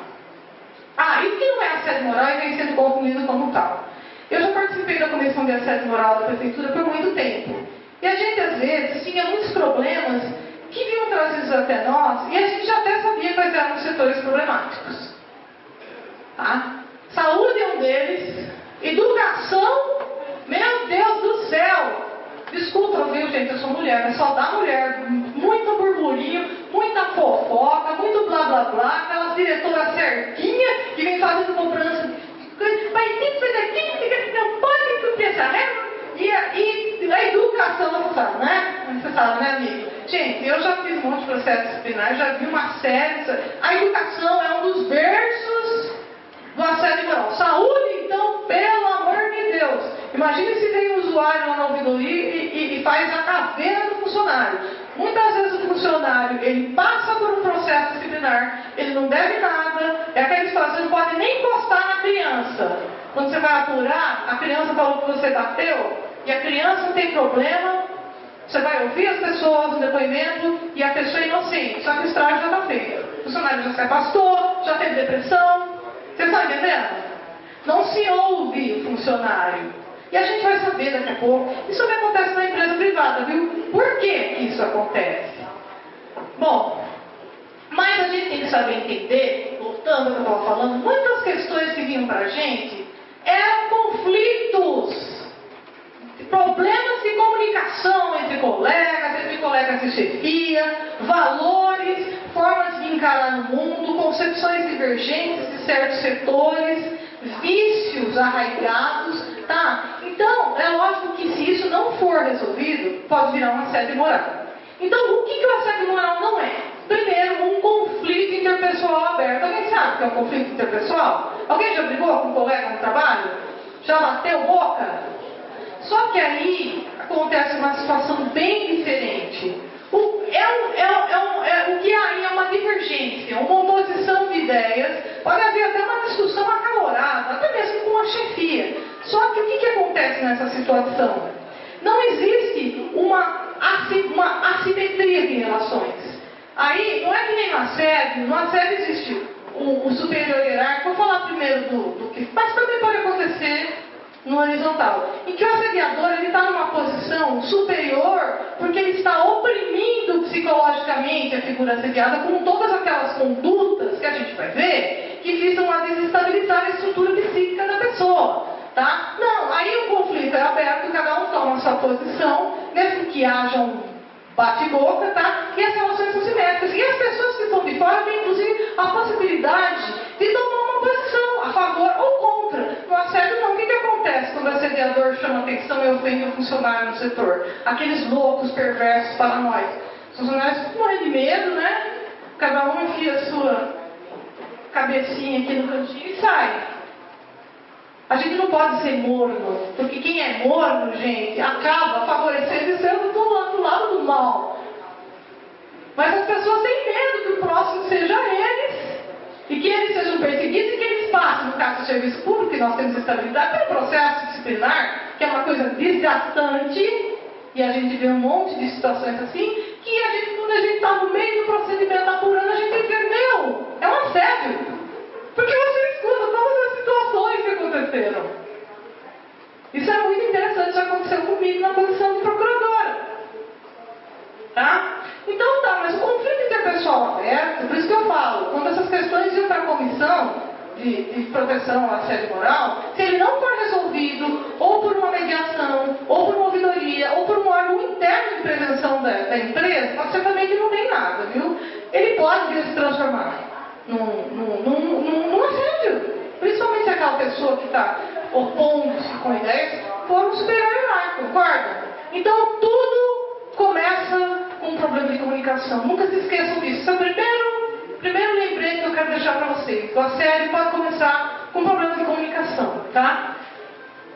Isso que não é assédio moral e vem sendo confundido como tal. Eu já participei da comissão de assédio moral da prefeitura por muito tempo. E a gente, às vezes, tinha muitos problemas que vinham trazidos até nós e a gente já até sabia quais eram os setores problemáticos. Tá? Saúde é um deles. Educação, meu Deus do céu! Desculpa, viu, gente? Eu sou mulher, mas só dá mulher. Muito burburinho, muita fofoca, muito blá blá blá, aquelas diretoras certinhas que vem fazendo cobrança. Mas tem que fazer aqui, não pode ter essa regra. E a educação, você sabe, né? Você sabe, né, amigo? Gente, eu já fiz um monte de processo disciplinar, já vi uma série. A educação é um dos berços do assédio moral. Saúde, então, pelo amor de Deus. Imagine se vem um usuário lá na ouvidoria e faz a caveira do funcionário. Muitas vezes o funcionário, ele passa por um processo disciplinar, ele não deve nada, é aquela situação, você não pode nem encostar na criança. Quando você vai apurar, a criança falou que você bateu, e a criança não tem problema, você vai ouvir as pessoas no depoimento, e a pessoa é inocente, só que o estrago já está feito. O funcionário já se afastou, já teve depressão. Vocês estão entendendo? Não se ouve o funcionário. E a gente vai saber daqui a pouco. Isso também acontece na empresa privada, viu? Por que isso acontece? Bom, mas a gente tem que saber entender, voltando ao que eu estava falando, muitas questões que vinham para a gente eram conflitos, problemas de comunicação entre colegas de chefia, valores, formas de encarar o mundo, concepções divergentes de certos setores, vícios arraigados, tá? Então, é lógico que se isso não for resolvido, pode virar um assédio moral. Então, o que o assédio moral não é? Primeiro, um conflito interpessoal aberto. Alguém sabe o que é um conflito interpessoal? Alguém já brigou com um colega no trabalho? Já bateu boca? Só que aí acontece uma situação bem diferente. O que aí é uma divergência, uma oposição de ideias, pode haver até uma discussão acalorada, até mesmo com a chefia. Só que o que acontece nessa situação? Não existe uma assimetria de relações. Aí, não é que nem no assédio existe o superior hierárquico. Vou falar primeiro do que... Mas também pode acontecer no horizontal. Em que o assediador está numa posição superior porque ele está oprimindo psicologicamente a figura assediada com todas aquelas condutas que a gente vai ver que visam a desestabilizar a estrutura psíquica da pessoa. Tá? Não, aí o conflito é aberto, cada um toma a sua posição, mesmo que haja um bate-boca, tá? E as relações são simétricas. E as pessoas que estão de fora têm, inclusive, a possibilidade de tomar uma posição a favor ou contra. No assédio, não. O que acontece quando o assediador chama atenção e ofende o funcionário no setor? Aqueles loucos, perversos, paranoicos. Os funcionários ficam morrendo de medo, né? Cada um enfia a sua cabecinha aqui no cantinho e sai. A gente não pode ser morno, porque quem é morno, gente, acaba favorecendo e sendo do lado do mal. Mas as pessoas têm medo que o próximo seja eles, e que eles sejam perseguidos e que eles passem, no caso do serviço público, que nós temos estabilidade, pelo processo disciplinar, que é uma coisa desgastante, e a gente vê um monte de situações assim, que a gente, quando a gente está no meio do procedimento apurando, a gente vê, meu, é um assédio. Porque você escuta todas as situações que aconteceram. Isso é muito interessante, isso aconteceu comigo na condição de procuradora. Tá? Então tá, mas o conflito interpessoal aberto, por isso que eu falo, quando essas questões iam para a comissão de proteção ao assédio moral, se ele não for resolvido, ou por uma mediação, ou por uma ouvidoria, ou por um órgão interno de prevenção da empresa, pode ser também que não tem nada, viu? Ele pode vir se transformar num assédio. Principalmente se aquela pessoa que está opondo-se com ideias for um superior hierárquico, concorda? Então tudo começa com um problema de comunicação. Nunca se esqueçam disso. Esse é o primeiro lembrete que eu quero deixar para vocês. O assédio pode começar com problemas de comunicação, tá?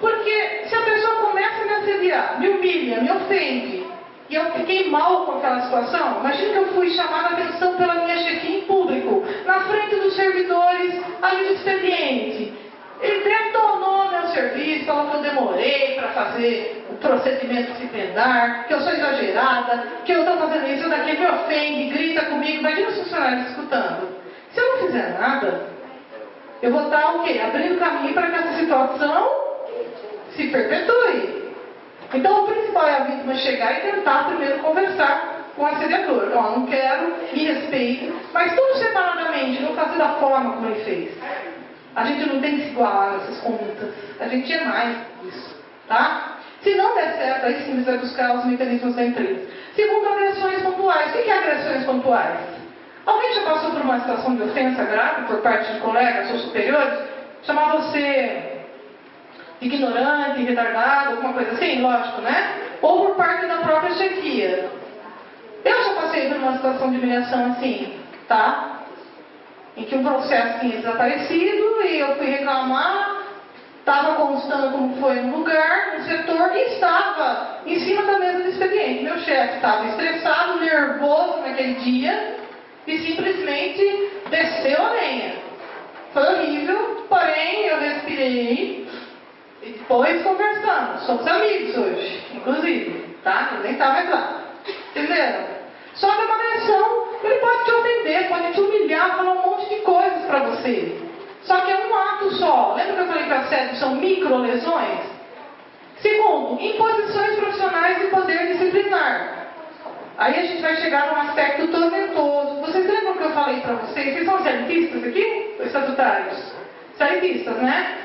Porque se a pessoa começa a me assediar, me humilha, me ofende, e eu fiquei mal com aquela situação, imagina que eu fui chamada a atenção pela minha chefia em público, na frente dos servidores, ali do expediente. Ele detonou meu serviço, falou que eu demorei para fazer o procedimento disciplinar, que eu sou exagerada, que eu estou fazendo isso daqui, me ofende, grita comigo. Imagina os funcionários escutando. Se eu não fizer nada, Eu vou estar o quê? Abrindo caminho para que essa situação se perpetue. Então, o principal é a vítima chegar e tentar primeiro conversar com o assediador. Ó, não quero, me respeito, mas tudo separadamente, não fazer da forma como ele fez. A gente não tem que se igualar nessas condutas. A gente é mais disso, tá? Se não der certo, aí sim você vai buscar os mecanismos da empresa. Segundo, agressões pontuais. O que é agressões pontuais? Alguém já passou por uma situação de ofensa grave por parte de colegas ou superiores? Chamar você de ignorante, retardado, alguma coisa assim? Lógico, né? Ou por parte da própria chefia. Eu já passei por uma situação de humilhação assim, tá? Em que um processo tinha desaparecido e eu fui reclamar, estava constando como foi no lugar, no setor, e estava em cima da mesa do expediente. Meu chefe estava estressado, nervoso naquele dia e simplesmente desceu a lenha. Foi horrível, porém eu respirei e depois conversamos. Somos amigos hoje, inclusive, tá? Eu nem estava mais lá. Entenderam? Só que uma agressão, ele pode te ofender, pode te humilhar, falar um monte de coisas para você. Só que é um ato só. Lembra que eu falei que assédio são microlesões? Segundo, imposições profissionais de poder disciplinar. Aí a gente vai chegar num aspecto tormentoso. Vocês lembram que eu falei para vocês? Vocês são CLTistas aqui? Ou estatutários? CLTistas, né?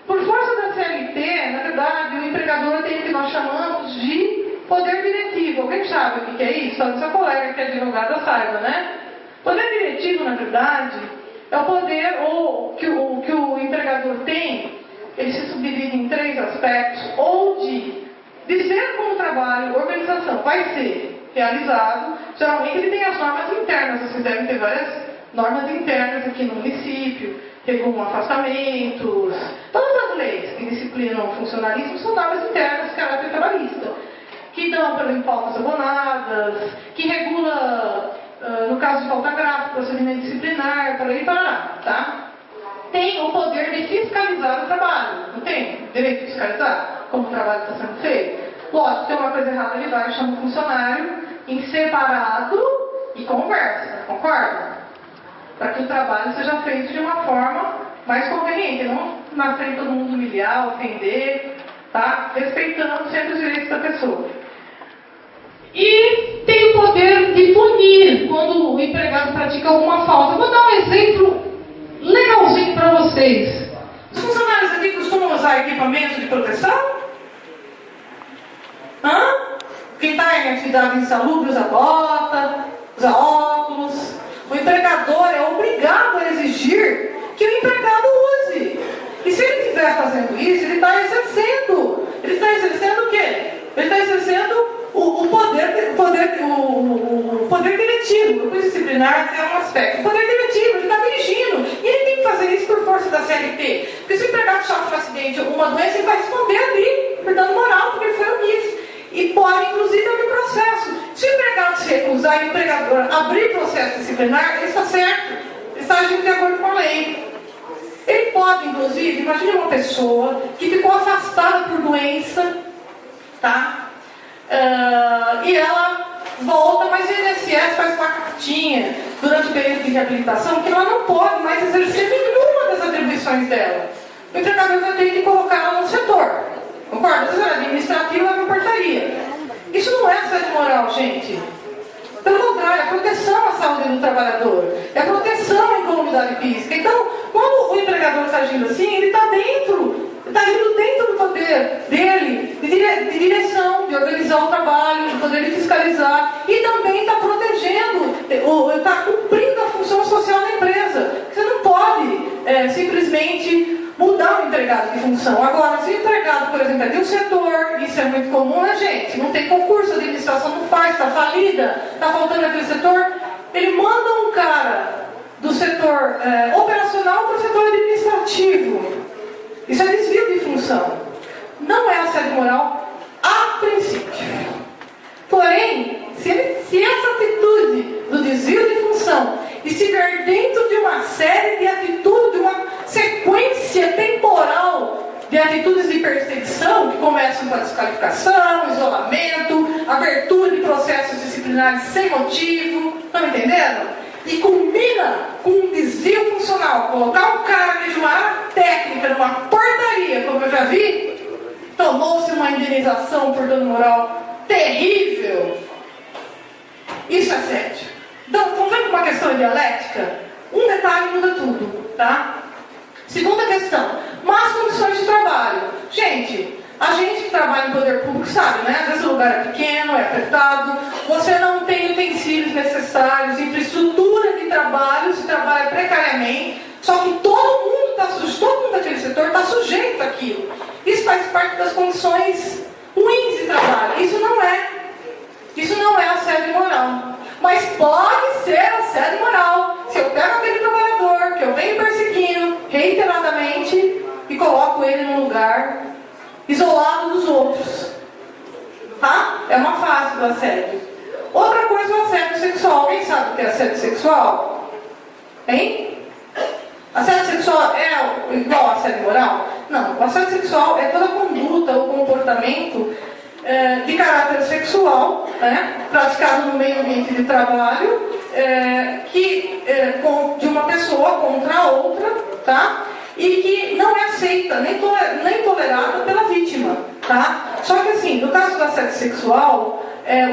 Por força da CLT, na verdade, o empregador tem o que nós chamamos de poder diretivo. Alguém sabe o que é isso? Só seu colega que é advogado saiba, né? Poder diretivo, na verdade, é o poder que o empregador tem. Ele se subdivide em 3 aspectos. Ou de dizer como o trabalho, organização vai ser realizado. Geralmente ele tem as normas internas. Vocês devem ter várias normas internas aqui no município. Regulam afastamentos. Todas as leis que disciplinam o funcionalismo são normas internas de caráter trabalhista, que dão pelas pautas abonadas, que regula, no caso de falta grave, procedimento disciplinar, por aí para tá? Tem o poder de fiscalizar o trabalho, não tem? Direito de fiscalizar como o trabalho está sendo feito. Lógico, tem uma coisa errada, ele vai, chama o funcionário em separado e conversa, concorda? Para que o trabalho seja feito de uma forma mais conveniente, não na frente todo mundo humilhar, ofender, tá? Respeitando sempre os direitos da pessoa. E tem o poder de punir quando o empregado pratica alguma falta. Vou dar um exemplo legalzinho para vocês. Os funcionários aqui costumam usar equipamento de proteção? Hã? Quem está em atividade insalubre usa bota, usa óculos. O empregador é obrigado a exigir que o empregado use. E se ele estiver fazendo isso, ele está exercendo. Ele está exercendo o quê? Ele está exercendo o poder diretivo. O disciplinar é um aspecto. O poder diretivo, ele está dirigindo. E ele tem que fazer isso por força da CLT. Porque se o empregado sofre um acidente ou uma doença, ele vai responder ali, por dano moral, porque ele foi omisso. E pode, inclusive, abrir processo. Se o empregado se recusar e o empregador abrir processo disciplinar, ele está certo. Ele está agindo de acordo com a lei. Ele pode, inclusive, imagine uma pessoa que ficou afastada por doença, tá? E ela volta, mas o INSS faz uma cartinha durante o período de reabilitação que ela não pode mais exercer nenhuma das atribuições dela. O empregador vai ter que colocar ela no setor. Concorda? Se ela é administrativa, ela é uma portaria. Isso não é assédio moral, gente. Pelo contrário, é proteção à saúde do trabalhador. É proteção à incolumidade física. Então, quando o empregador está agindo assim, ele está agindo dentro do poder dele, de direção, de organizar o trabalho, de poder fiscalizar. E também está protegendo, está cumprindo a função social da empresa. Você não pode simplesmente mudar o empregado de função. Agora, se o empregado, por exemplo, é de um setor, isso é muito comum, né, gente? Não tem concurso, a administração não faz, está falida, está faltando aquele setor, ele manda um cara do setor operacional para o setor administrativo. Isso é desvio de função. Não é assédio moral a princípio. Porém, se essa atitude do desvio de função estiver dentro de uma série de atitudes, de uma sequência temporal de atitudes de perseguição, que começam com a desqualificação, isolamento, abertura de processos disciplinares sem motivo, estão entendendo? e culmina com um desvio funcional, colocar um cara ali de uma área técnica numa portaria, como eu já vi, tomou-se uma indenização por dano moral terrível. Isso é assédio. Então, vamos ver com uma questão dialética? Um detalhe muda tudo, tá? Segunda questão, más condições de trabalho. Gente, a gente que trabalha em poder público sabe, né? Às vezes o lugar é pequeno, é apertado, você não tem utensílios necessários, infraestrutura de trabalho, se trabalha precariamente, só que todo mundo está sujeito, todo mundo daquele setor está sujeito àquilo. Isso faz parte das condições ruins de trabalho. Isso não é assédio moral. Mas pode ser assédio moral. Se eu pego aquele trabalhador que eu venho perseguindo reiteradamente e coloco ele num lugar isolado dos outros. Tá? É uma fase do assédio. Outra coisa é o assédio sexual. Alguém sabe o que é assédio sexual? Hein? Assédio sexual é igual a assédio moral? Não. O assédio sexual é toda conduta ou comportamento de caráter sexual, né, praticado no meio ambiente de trabalho, de uma pessoa contra a outra, tá? E que não é aceita, nem tolerada pela vítima, tá? Só que assim, no caso do assédio sexual,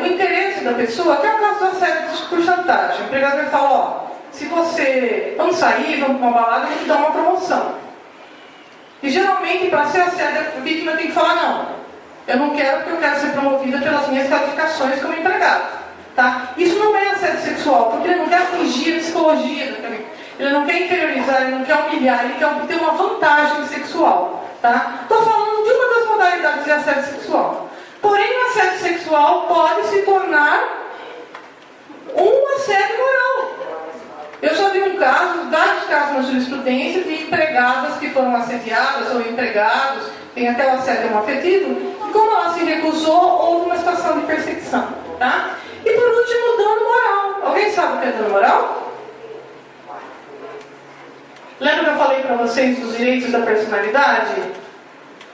o interesse da pessoa, que é o caso do assédio por chantagem, o empregador fala, ó, se você, vamos sair, vamos para uma balada, eu vou te dar uma promoção. E geralmente, para ser assédio, a vítima tem que falar, não, eu não quero porque eu quero ser promovida pelas minhas qualificações como empregado. Tá? Isso não é assédio sexual, porque ele não quer atingir a psicologia daquele. Ele não quer inferiorizar, ele não quer humilhar, ele quer obter uma vantagem sexual. Tá? Estou falando de uma das modalidades de assédio sexual. Porém, o assédio sexual pode se tornar um assédio moral. Eu já vi vários casos na jurisprudência de empregadas que foram assediadas ou empregados, tem até o assédio afetivo, e como ela se recusou, houve uma situação de perseguição. Tá? E por último, dano moral. Alguém sabe o que é dano moral? Lembra que eu falei para vocês dos direitos da personalidade?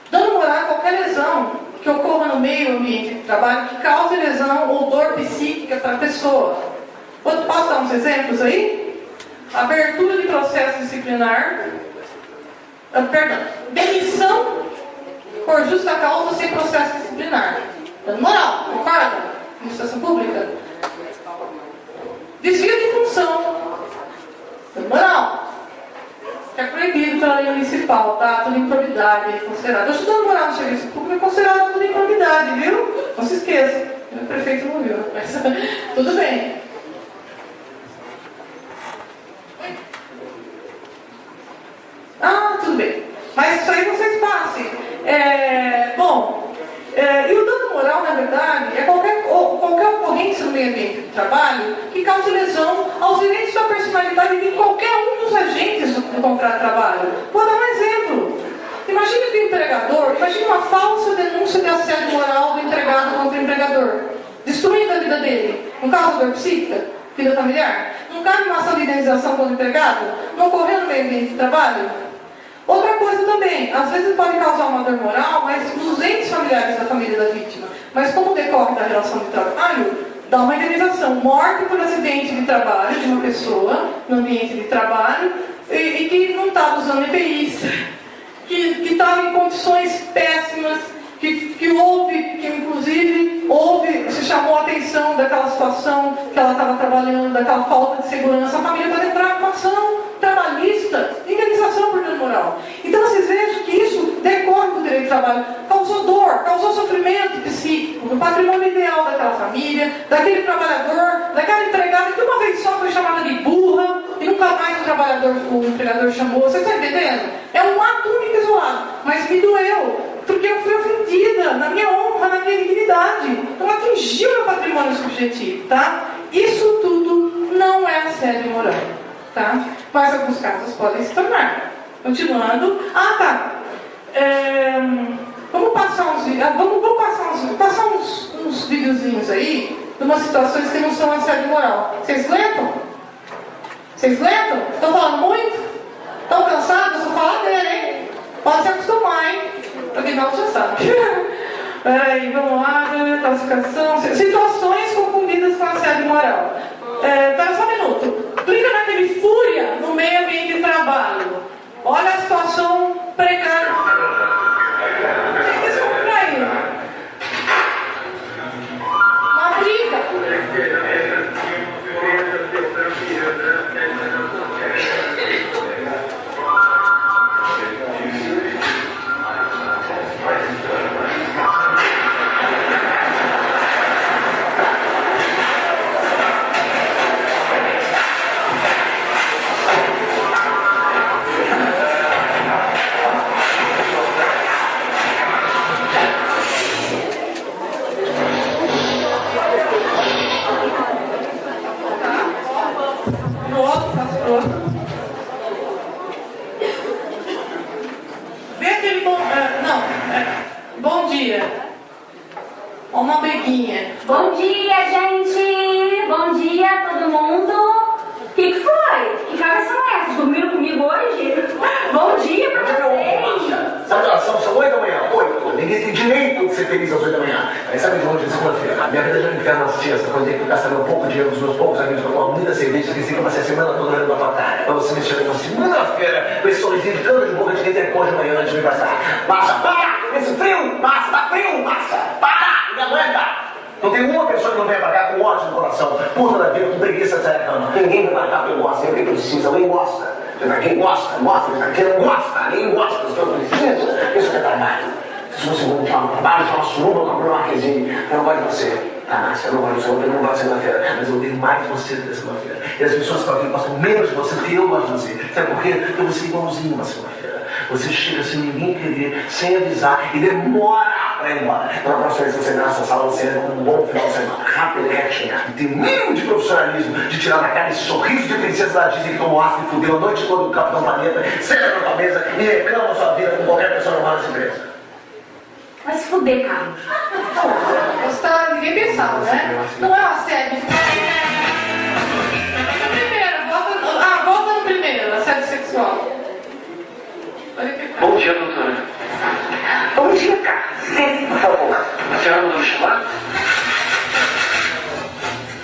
Dano moral é qualquer lesão que ocorra no meio ambiente de trabalho que cause lesão ou dor psíquica para a pessoa. Posso dar uns exemplos aí? Abertura de processo disciplinar, demissão por justa causa sem processo disciplinar. Dano moral, concorda? Administração pública. Desvio de função. Dano moral. É proibido pela lei municipal, tá? Ato de improbidade é considerado. Acho que dano moral no serviço público é considerado ato de improbidade, viu? Não se esqueça. O prefeito não viu, mas tudo bem. Tudo bem. Mas isso aí vocês passem. E o dano moral, na verdade, é qualquer ocorrência no meio ambiente de trabalho que cause lesão aos direitos da personalidade de qualquer um dos agentes do contrato de trabalho. Vou dar um exemplo. Imagine que o empregador, imagine uma falsa denúncia de assédio moral do empregado contra o empregador, destruindo a vida dele. Não causa dor psíquica? Vida familiar? Não cabe uma ação de indenização contra o empregado? Não ocorreu no meio ambiente de trabalho? Outra coisa também, às vezes pode causar uma dor moral, mas nos entes familiares da família da vítima. Mas como decorre da relação de trabalho, dá uma indenização. Morte por acidente de trabalho de uma pessoa no ambiente de trabalho e que não estava usando EPIs, que estava em condições péssimas, que inclusive se chamou a atenção daquela situação que ela estava trabalhando, daquela falta de segurança. A família pode entrar com ação trabalhista, indenização por dano moral. Então vocês vejam que isso decorre do direito de trabalho. Causou dor, causou sofrimento psíquico no patrimônio ideal daquela família, daquele trabalhador, daquela empregada que uma vez só foi chamada de burra e nunca mais o empregador chamou. Vocês estão entendendo? É um ato único isolado, mas me doeu, porque eu fui ofendida na minha honra, na minha dignidade. Então atingiu meu patrimônio subjetivo, tá? Isso tudo não é assédio moral. Tá? Mas alguns casos podem se tornar. Continuando. Vamos passar uns videozinhos aí de umas situações que não são assédio moral. Vocês aguentam? Vocês aguentam? Estão falando muito? Estão cansados? Eu vou falar dele, hein? Pode se acostumar, hein? Afinal, já sabe. Peraí, vamos lá. Classificação. Situações confundidas com assédio moral. Espera só um minuto. Pronto. Vê aquele bom dia. Uma beguinha. Bom dia, gente! Bom dia, todo mundo! O que foi? Que caras são essas? Dormiram comigo hoje? Bom dia pra vocês! Sabe que são 8 da manhã, 8. Ninguém tem direito de ser feliz às 8 da manhã. Aí sabe de onde é segunda-feira? Minha vida já é um inferno nas tias. Quando eu tenho que gastar meu pouco dinheiro dos meus poucos amigos pra tomar muita cerveja, que eu passei a semana toda olhando pra batalha. Pra você me chamar numa segunda-feira, com esse sorrisinho de canto de boca de quem tem pão de manhã antes de me passar. Massa, para! Esse frio! Massa, tá frio, massa! Para! Me aguenta! Não tem uma pessoa que não venha pra cá com ódio no coração, puta da vida, com preguiça de sair da cama. Ninguém vem pra cá porque gosta, ninguém precisa, alguém gosta. Quem gosta, quem não gosta, ninguém gosta, os que eu preciso. Isso que é trabalho. Se você não tiver um trabalho, tiver uma suruba, eu compro um marquezinho. Eu não gosto de você. Tá, Márcia, eu não gosto de você, eu não gosto de segunda-feira. Mas eu odeio mais você do que segunda-feira. E as pessoas que aqui gostam menos de você do que eu gosto de você. Sabe por quê? Porque você é igualzinho uma segunda-feira. Você chega sem ninguém querer, sem avisar e demora pra ir embora. Na próxima vez que você entrar nessa sala, você entra com um bom final de semana, rápido e retinho. E tem um mínimo de profissionalismo de tirar da cara esse sorriso de princesa da Disney que tomou ácido e fudeu a noite toda do Capitão Planeta, senta na tua mesa e reclama a sua vida com qualquer pessoa normal dessa empresa. Vai se fuder, Carlos. Ninguém pensava, né? Não é uma série. Volta no primeiro, assédio sexual. Bom dia, doutora. Bom dia, Carlos. Sim, por favor. A senhora mandou me chamar?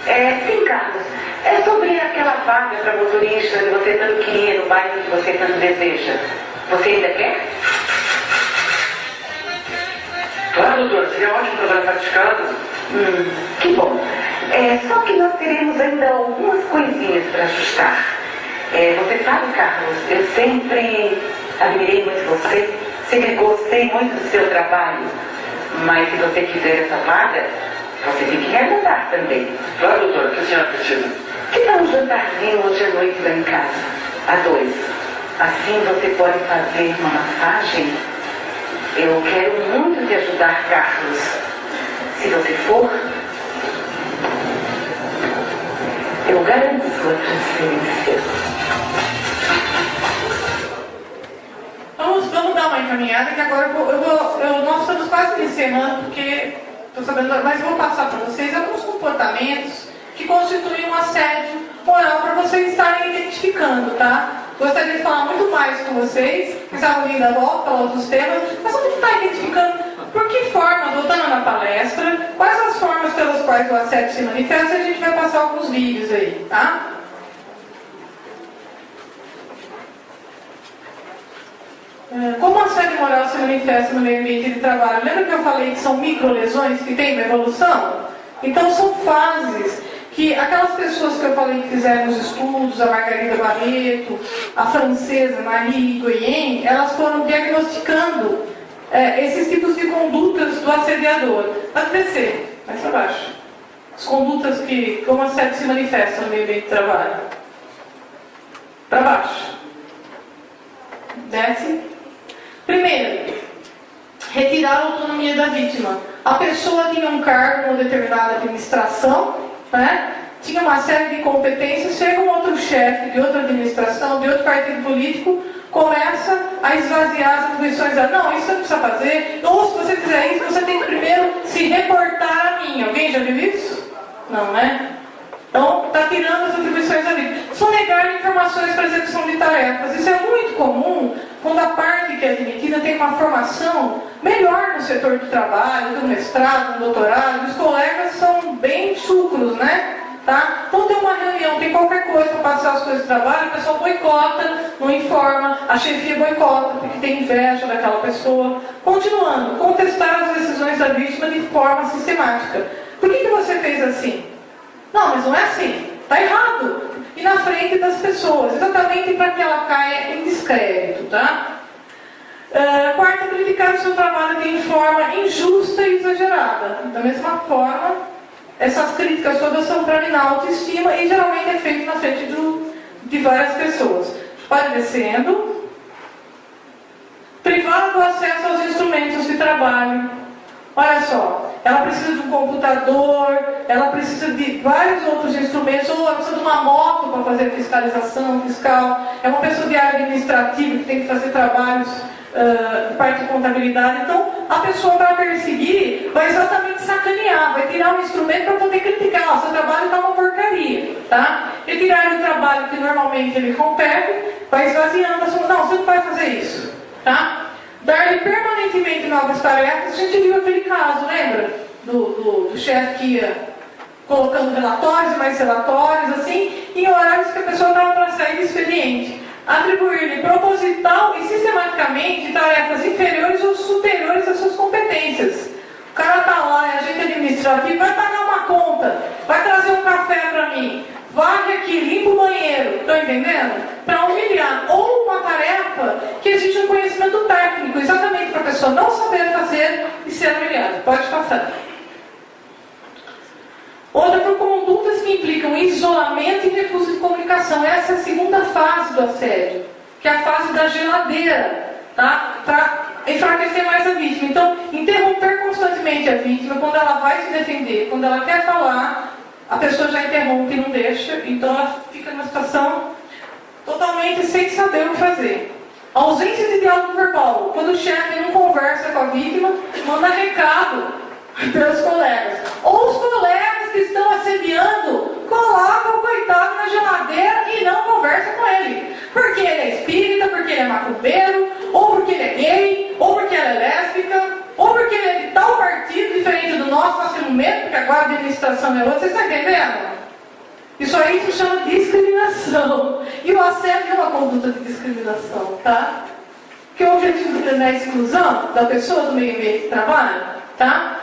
Sim, Carlos. É sobre aquela vaga para motorista que você tanto queria no bairro que você tanto deseja. Você ainda quer? Claro, doutora. Seria ótimo trabalhar perto de casa. Que bom. Só que nós teremos ainda algumas coisinhas para ajustar. Você sabe, Carlos, eu sempre admirei muito você, sempre gostei muito do seu trabalho. Mas se você quiser essa vaga, você tem que me ajudar também. Claro, doutora. O que a senhora precisa? Que tal um jantarzinho hoje à noite lá em casa? A 2. Assim você pode fazer uma massagem. Eu quero muito te ajudar, Carlos. Se você for, eu garanto sua transferência. Vamos dar uma encaminhada, que agora nós estamos quase encerrando, porque estou sabendo, mas eu vou passar para vocês alguns comportamentos que constituem um assédio moral para vocês estarem identificando, tá? Gostaria de falar muito mais com vocês, que estavam vindo a volta, falar outros temas, mas vamos estar identificando por que forma, voltando na palestra, quais as formas pelas quais o assédio se manifesta, e a gente vai passar alguns vídeos aí, tá? Como o assédio moral se manifesta no meio ambiente de trabalho? Lembra que eu falei que são microlesões que tem uma evolução? Então são fases que aquelas pessoas que eu falei que fizeram os estudos, a Margarida Barreto, a francesa Marie Goyen, elas foram diagnosticando esses tipos de condutas do assediador. Pode descer, mais para baixo. As condutas que, como o assédio se manifesta no meio ambiente de trabalho. Para baixo. Desce. Primeiro, retirar a autonomia da vítima. A pessoa tinha um cargo em uma determinada administração, né? Tinha uma série de competências, chega um outro chefe de outra administração, de outro partido político, começa a esvaziar as atribuições dela. Não, isso você não precisa fazer. Ou se você fizer isso, você tem que primeiro se reportar a mim. Alguém já viu isso? Não, né? Então, está tirando as atribuições da vítima. Sonegar informações para execução de tarefas. Isso é muito comum quando a parte que é admitida tem uma formação melhor no setor de trabalho, tem um mestrado, um doutorado, os colegas são bem chucros, né? Tá? Então tem uma reunião, tem qualquer coisa para passar as coisas de trabalho, o pessoal boicota, não informa, a chefia boicota porque tem inveja daquela pessoa. Continuando, contestar as decisões da vítima de forma sistemática. Por que você fez assim? Não, mas não é assim. Está errado. E na frente das pessoas, exatamente para que ela caia em descrédito, tá? Quarto, criticar o seu trabalho de forma injusta e exagerada. Da mesma forma, essas críticas todas são para minar a autoestima e geralmente é feito na frente de várias pessoas. Pode descendo. Privar do acesso aos instrumentos de trabalho. Olha só, ela precisa de um computador, ela precisa de vários outros instrumentos, ou ela precisa de uma uma moto para fazer fiscalização fiscal, é uma pessoa de área administrativa que tem que fazer trabalhos de parte de contabilidade. Então, a pessoa, para perseguir, vai exatamente sacanear, vai tirar um instrumento para poder criticar. Seu trabalho está uma porcaria, tá? E tirar o trabalho que normalmente ele compete, vai esvaziando. Não, você não vai fazer isso, tá? Dar-lhe permanentemente novas tarefas. A gente viu aquele caso, lembra? Do chefe que ia colocando relatórios, mais relatórios, assim, em horários que a pessoa estava para sair do expediente. Atribuir-lhe proposital e sistematicamente tarefas inferiores ou superiores às suas competências. O cara está lá, é agente administrativo, vai pagar uma conta, vai trazer um café para mim, varre aqui, limpa o banheiro, estão entendendo? Para humilhar. Ou uma tarefa que exige um conhecimento técnico, exatamente para a pessoa não saber fazer e ser humilhada. Pode passar. Outra por condutas que implicam isolamento e recurso de comunicação. Essa é a segunda fase do assédio, que é a fase da geladeira, tá? Para enfraquecer mais a vítima. Então, interromper constantemente a vítima quando ela vai se defender, quando ela quer falar, a pessoa já interrompe e não deixa, então ela fica numa situação totalmente sem saber o que fazer. A ausência de diálogo verbal. Quando o chefe não conversa com a vítima, manda recado pelos colegas. Ou os colegas que estão assediando colocam o coitado na geladeira e não conversam com ele. Porque ele é espírita, porque ele é macumbeiro, ou porque ele é gay, ou porque ela é lésbica, ou porque ele é de tal partido diferente do nosso, nós temos medo, porque agora a administração é outra. Vocês estão entendendo? Isso aí se chama discriminação. E o assédio é uma conduta de discriminação, tá? Que o objetivo é a exclusão da pessoa do meio ambiente de trabalho, tá?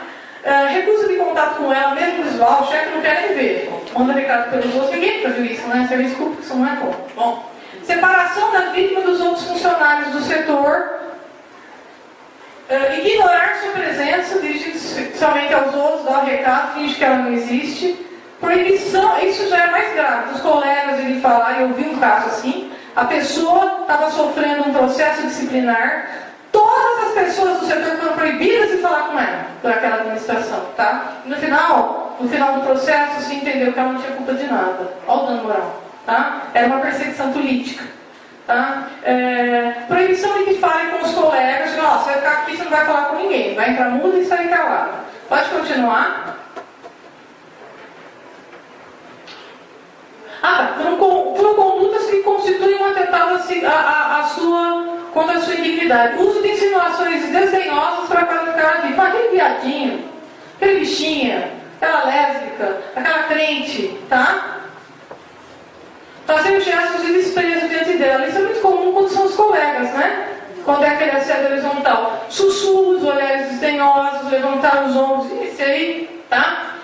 Recusa de contato com ela, mesmo visual, o chefe não quer nem ver. Manda recado pelos outros, ninguém nunca viu isso, né? Você me desculpa que isso não é bom. Bom, separação da vítima dos outros funcionários do setor, ignorar sua presença, dirigir somente aos outros, dar o recado, finge que ela não existe. Proibição, isso já é mais grave. Os colegas ele falaram, eu vi um caso assim, a pessoa estava sofrendo um processo disciplinar. Todas as pessoas do setor foram proibidas de falar com ela, por aquela administração, tá? No final do processo, se entendeu que ela não tinha culpa de nada. Olha o dano moral, tá? Era uma perseguição política, tá? Proibição de que fale com os colegas, ó, você vai ficar aqui, você não vai falar com ninguém, vai entrar mudo e sair calado. Pode continuar? Por condutas que constituem um atentado contra a sua indignidade. Uso de insinuações desdenhosas para qualificar a vítima. Aquele viadinho, aquele bichinha, aquela lésbica, aquela crente, tá? Fazendo gestos de desprezo diante dela. Isso é muito comum quando são os colegas, né? Quando é aquele assédio horizontal. Sussurros, olhares desdenhosos, levantar os ombros, isso aí, tá?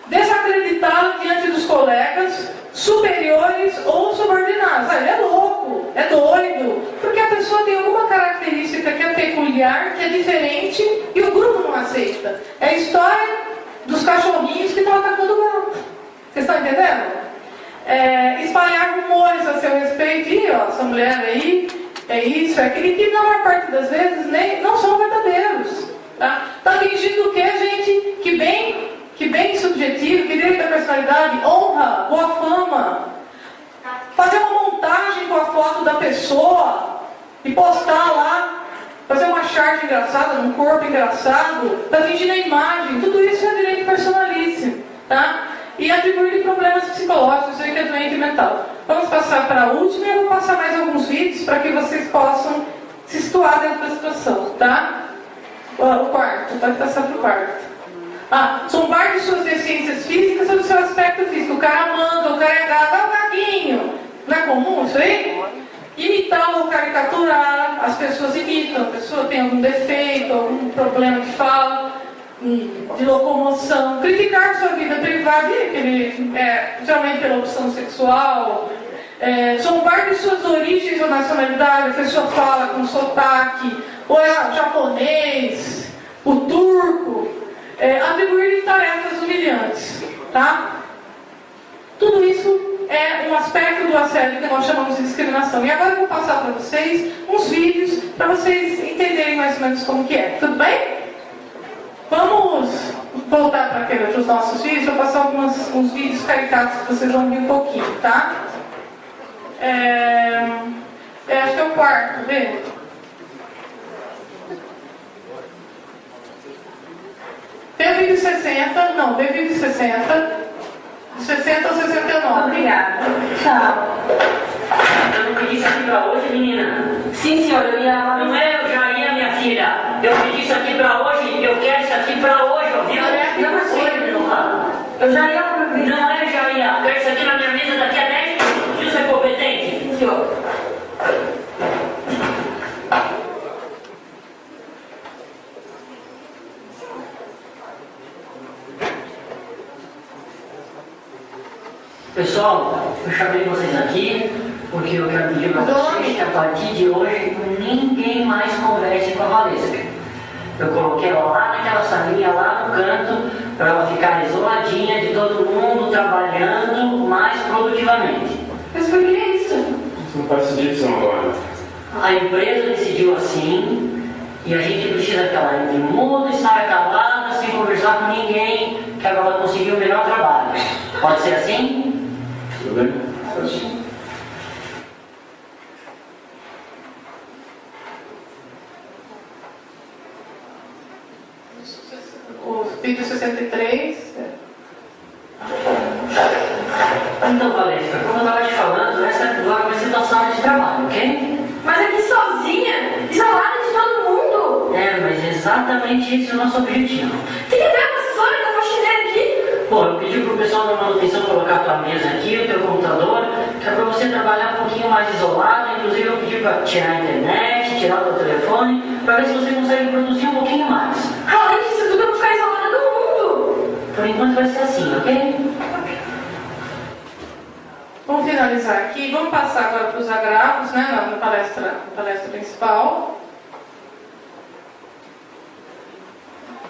Desacreditá-la diante dos colegas, superiores ou subordinados. Ele é louco, é doido, porque a pessoa tem alguma característica que é peculiar, que é diferente e o grupo não aceita. É a história dos cachorrinhos que estão atacando o gato. Vocês estão entendendo? Espalhar rumores a seu respeito, e ó, essa mulher aí, é isso, é aquele que na maior parte das vezes não são verdadeiros. Tá fingindo o quê, gente? Que bem subjetivo, que direito da personalidade, honra, boa fama. Fazer uma montagem com a foto da pessoa e postar lá, fazer uma charge engraçada, num corpo engraçado, tá fingindo a imagem, tudo isso é direito personalíssimo, tá? E atribuir problemas psicológicos, isso aí que é doente mental. Vamos passar para a última e eu vou passar mais alguns vídeos para que vocês possam se situar dentro da situação, tá? O quarto, pode passar para o quarto. Zombar de suas deficiências físicas ou do seu aspecto físico. O cara manda, o cara é gato, é o gaguinho. Não é comum isso aí? Imitar ou caricaturar, as pessoas imitam, a pessoa tem algum defeito, algum problema de fala, de locomoção. Criticar sua vida privada, geralmente pela opção sexual. Zombar de suas origens ou nacionalidade, a pessoa fala com sotaque, ou é japonês, o turco. Atribuir tarefas humilhantes, tá? Tudo isso é um aspecto do assédio que nós chamamos de discriminação. E agora eu vou passar para vocês uns vídeos para vocês entenderem mais ou menos como que é. Tudo bem? Vamos voltar para os nossos vídeos, vou passar uns vídeos caricatos que vocês vão ver um pouquinho, tá? Acho que é o quarto, vê? Tem o vídeo 60, não, tem o vídeo 60, de 60 ao 69. Obrigada. Tchau. Eu não pedi isso aqui pra hoje, menina. Sim, senhor, eu ia... Não é, eu já ia, minha filha. Eu pedi isso aqui pra hoje, eu quero isso aqui pra hoje, ouviu? Não sei, eu já ia aproveitar. Não é, eu já ia. Eu quero isso aqui na minha mesa daqui a 10 minutos. Isso é competente? Sim, senhor. Pessoal, eu chamei vocês aqui porque eu quero pedir para vocês que a partir de hoje ninguém mais converse com a Valesca. Eu coloquei ela lá naquela salinha, lá no canto, para ela ficar isoladinha de todo mundo, trabalhando mais produtivamente. Mas por que isso? Não faz sentido isso agora. A empresa decidiu assim e a gente precisa que ela entre muda e saia calada, sem conversar com ninguém, que agora ela conseguiu o melhor trabalho. Pode ser assim? Tudo bem? O vídeo 63. Então, Valesca, como eu estava te falando, essa agora vai ser tua sala de trabalho, ok? Mas aqui sozinha, isolada de todo mundo. Mas exatamente esse é o nosso objetivo. Tem que ver a vassoura da faxineira aqui. Bom, eu pedi pro pessoal da manutenção colocar a tua mesa aqui, o teu computador, que é para você trabalhar um pouquinho mais isolado. Inclusive eu pedi para tirar a internet, tirar o teu telefone, para ver se você consegue produzir um pouquinho mais. Além disso tudo, eu vou ficar isolada do mundo. Por enquanto vai ser assim, ok? Vamos finalizar aqui. Vamos passar agora para os agravos, né, na palestra principal.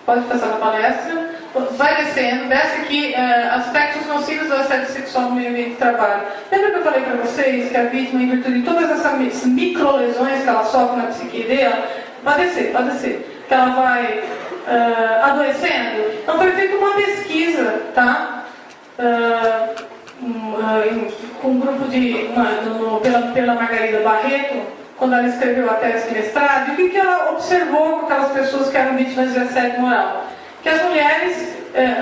Pode passar na palestra. Vai descendo. Desce aqui aspectos nocivos do assédio sexual no meio ambiente de trabalho. Lembra que eu falei para vocês que a vítima, em virtude de todas essas microlesões que ela sofre na psique dela, pode descer. Que ela vai adoecendo. Então foi feita uma pesquisa, tá? Com um grupo pela Margarida Barreto, quando ela escreveu a tese de mestrado, e o que ela observou com aquelas pessoas que eram vítimas de assédio moral? Que as mulheres,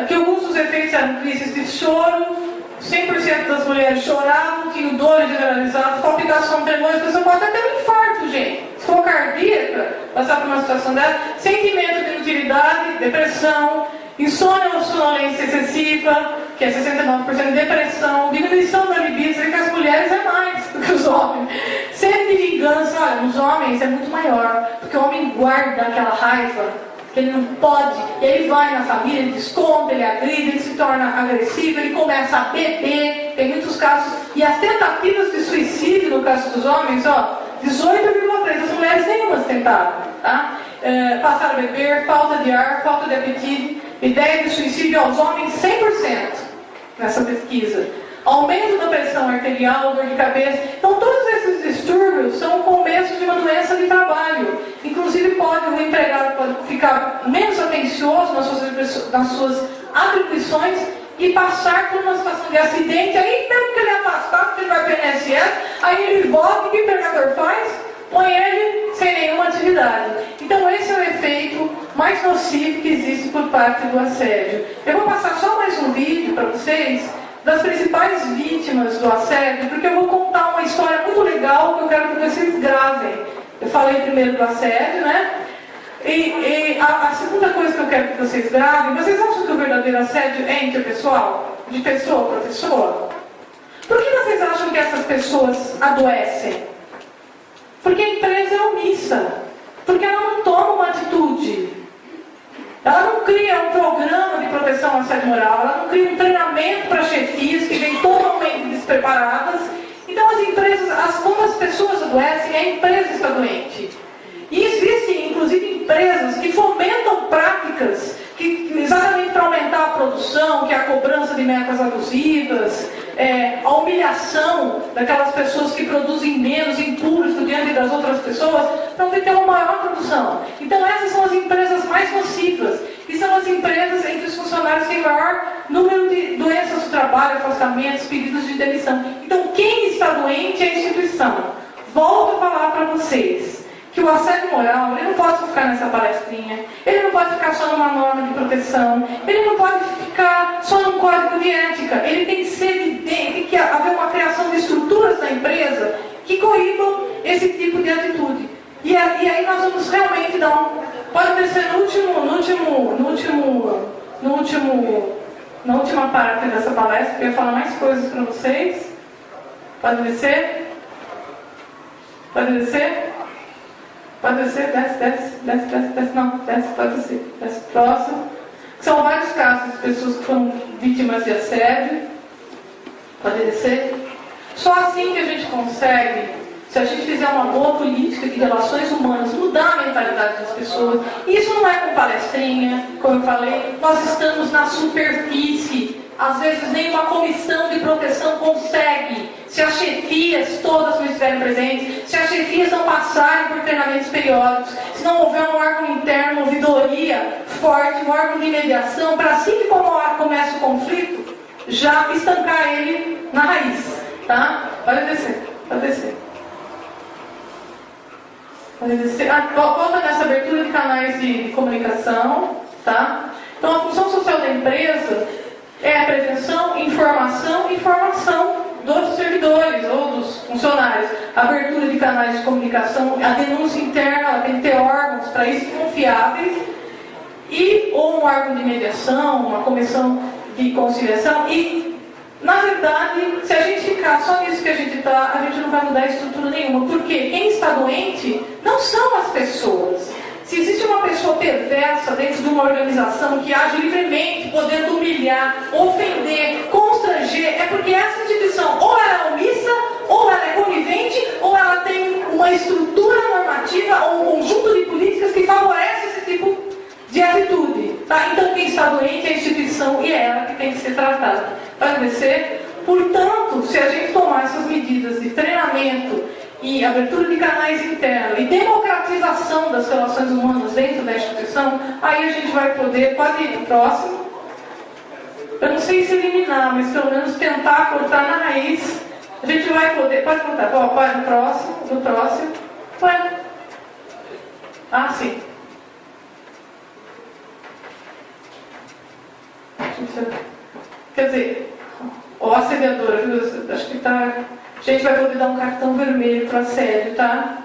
que alguns dos efeitos eram crises de choro, 100% das mulheres choravam, tinham dor generalizada, palpitação, tremor, a pessoa pode até ter um infarto, gente. Se for cardíaca, passar por uma situação dessa, sentimento de inutilidade, depressão, insônia ou sonolência excessiva, que é 69%, depressão, diminuição da libido, dizer que as mulheres é mais do que os homens. Sede de vingança, olha, nos homens é muito maior, porque o homem guarda aquela raiva, que ele não pode, e aí ele vai na família, ele desconta, ele agride, ele se torna agressivo, ele começa a beber, tem muitos casos, e as tentativas de suicídio, no caso dos homens, 18,3%, as mulheres nenhuma tentaram, tá? Passaram a beber, falta de ar, falta de apetite, ideia de suicídio aos homens 100% nessa pesquisa. Aumento da pressão arterial, dor de cabeça. Então todos esses distúrbios são o começo de uma doença de trabalho. Inclusive o empregado pode ficar menos atencioso nas suas atribuições e passar por uma situação de acidente, aí mesmo que ele é afastado, porque ele vai para o INSS, aí ele volta, o que o empregador faz? Põe ele sem nenhuma atividade. Então esse é o efeito mais nocivo que existe por parte do assédio. Eu vou passar só mais um vídeo para vocês das principais vítimas do assédio, porque eu vou contar uma história muito legal que eu quero que vocês gravem. Eu falei primeiro do assédio, né? E a segunda coisa que eu quero que vocês gravem, vocês acham que o verdadeiro assédio é interpessoal? De pessoa para pessoa? Por que vocês acham que essas pessoas adoecem? Porque a empresa é omissa. Porque ela não toma uma atitude. Ela não cria um programa de proteção ao assédio moral. Ela não cria um treinamento para chefias que vêm totalmente despreparadas. Então as empresas, quando as pessoas adoecem, a empresa está doente. E existem, inclusive, empresas que fomentam práticas exatamente para aumentar a produção, que é a cobrança de metas abusivas, a humilhação daquelas pessoas que produzem menos em público diante das outras pessoas, para ter uma maior produção. Então essas são as empresas mais nocivas, e são as empresas em que os funcionários têm maior número de doenças do trabalho, afastamentos, pedidos de demissão. Então quem está doente é a instituição. Volto a falar para vocês que o assédio moral, ele não pode ficar nessa palestrinha, ele não pode ficar só numa norma de proteção, ele não pode ficar só num código de ética, ele tem que ser tem que haver uma criação de estruturas da empresa que coíbam esse tipo de atitude. E aí nós vamos realmente dar pode descer na última parte dessa palestra, que eu ia falar mais coisas para vocês. Pode descer? Pode descer? Pode descer, desce, não, desce, pode descer, desce, próximo. São vários casos de pessoas que foram vítimas de assédio. Pode descer. Só assim que a gente consegue, se a gente fizer uma boa política de relações humanas, mudar a mentalidade das pessoas. E isso não é com palestrinha, como eu falei, nós estamos na superfície. Às vezes nem uma comissão de proteção consegue, se as chefias todas não estiverem presentes, se as chefias não passarem por treinamentos periódicos, se não houver um órgão interno, uma ouvidoria forte, um órgão de mediação, para assim que começa o conflito, já estancar ele na raiz. Tá? Pode descer, pode descer. Pode descer. Volta nessa abertura de canais de comunicação. Tá? Então a função social da empresa é a prevenção, informação e formação dos servidores ou dos funcionários. A abertura de canais de comunicação, a denúncia interna, ela tem que ter órgãos para isso confiáveis, ou um órgão de mediação, uma comissão de conciliação. E, na verdade, se a gente ficar só nisso que a gente está, a gente não vai mudar estrutura nenhuma. Porque quem está doente não são as pessoas. Se existe uma pessoa perversa dentro de uma organização que age livremente, podendo humilhar, ofender, constranger, é porque essa instituição ou ela é omissa, ou ela é conivente, ou ela tem uma estrutura normativa ou um conjunto de políticas que favorece esse tipo de atitude. Tá? Então quem está doente é a instituição e é ela que tem que ser tratada. Vai descer? Portanto, se a gente tomar essas medidas de treinamento e abertura de canais internos e democratização das relações humanas dentro da instituição, aí a gente vai poder, pode ir para o próximo, eu não sei se eliminar, mas pelo menos tentar cortar na raiz, a gente vai poder, pode cortar, pode, no próximo, vai. Ah, sim. Quer dizer, o assediador, acho que está... A gente vai poder dar um cartão vermelho para assédio, tá?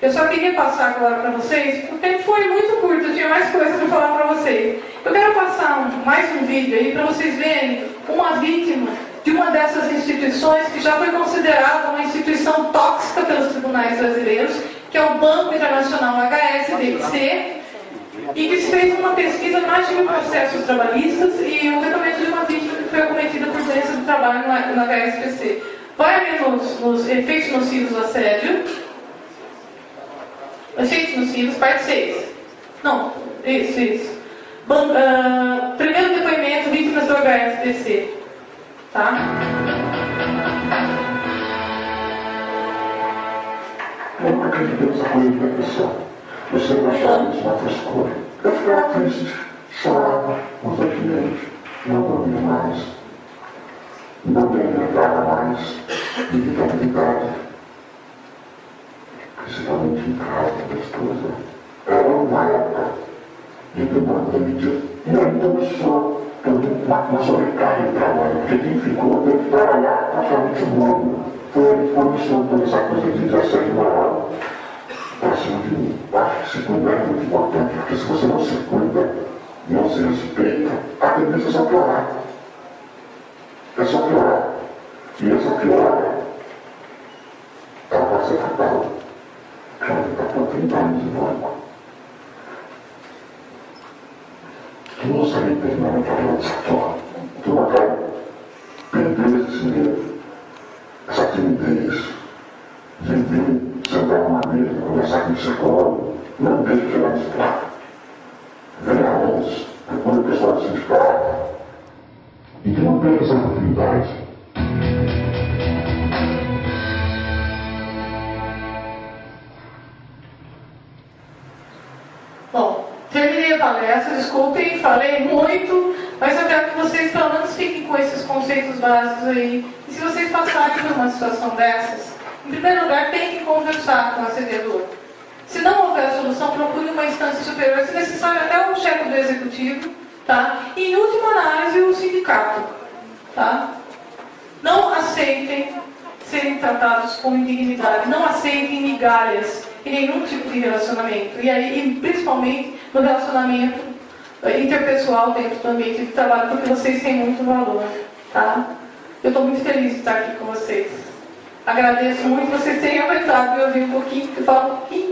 Eu só queria passar agora para vocês, porque o tempo foi muito curto, eu tinha mais coisa para falar para vocês. Eu quero passar mais um vídeo aí para vocês verem uma vítima de uma dessas instituições que já foi considerada uma instituição tóxica pelos tribunais brasileiros, que é o Banco Internacional HSBC, e que fez uma pesquisa de mais de 1000 processos trabalhistas e o recomendo de uma vítima que foi acometida por doença do trabalho no HSBC. Vai ver nos efeitos nocivos do assédio. Efeitos nocivos, parte 6. Não, isso. Primeiro depoimento, vítimas do HSBC. Tá? Eu não acredito nessa coisa de depressão. Eu sempre achava isso uma frescura. Eu ficava triste, chorava uns 8 meses, não dormia mais. Não me alimentava mais de vitabilidade, principalmente em casa, da esposa. Era uma época de demanda de e ainda não sou uma sobrecarga de trabalho, porque quem ficou teve que trabalhar praticamente um ano. Foi ele que começou toda essa coisa de assédio moral para cima de mim. Acho que se cuidar é muito importante, porque se você não se cuida, não se respeita, a tendência é só piorar. É só piorar. E essa piora, ela pode ser fatal. Ela está por 30 anos em banco. Tu não sabe terminar a carreira dessa forma. Tu não vai perder esse medo, essa timidez, de vir, sentar numa mesa, conversar com o psicólogo. Não deixe chegar nesse prato. Venha antes, depois o pessoal se dispara. E que não perca essa oportunidade. desculpem, falei muito, mas eu quero que vocês pelo menos fiquem com esses conceitos básicos aí. E se vocês passarem por uma situação dessas, em primeiro lugar, tem que conversar com o assediador. Se não houver solução, procure uma instância superior, se necessário até o chefe do executivo, tá? E em última análise, o sindicato, tá? Não aceitem serem tratados com indignidade, não aceitem migalhas em nenhum tipo de relacionamento, e principalmente no relacionamento interpessoal dentro do ambiente de trabalho, porque vocês têm muito valor, tá? Eu estou muito feliz de estar aqui com vocês. Agradeço muito vocês terem aguentado me ouvir um pouquinho, porque eu falo um pouquinho.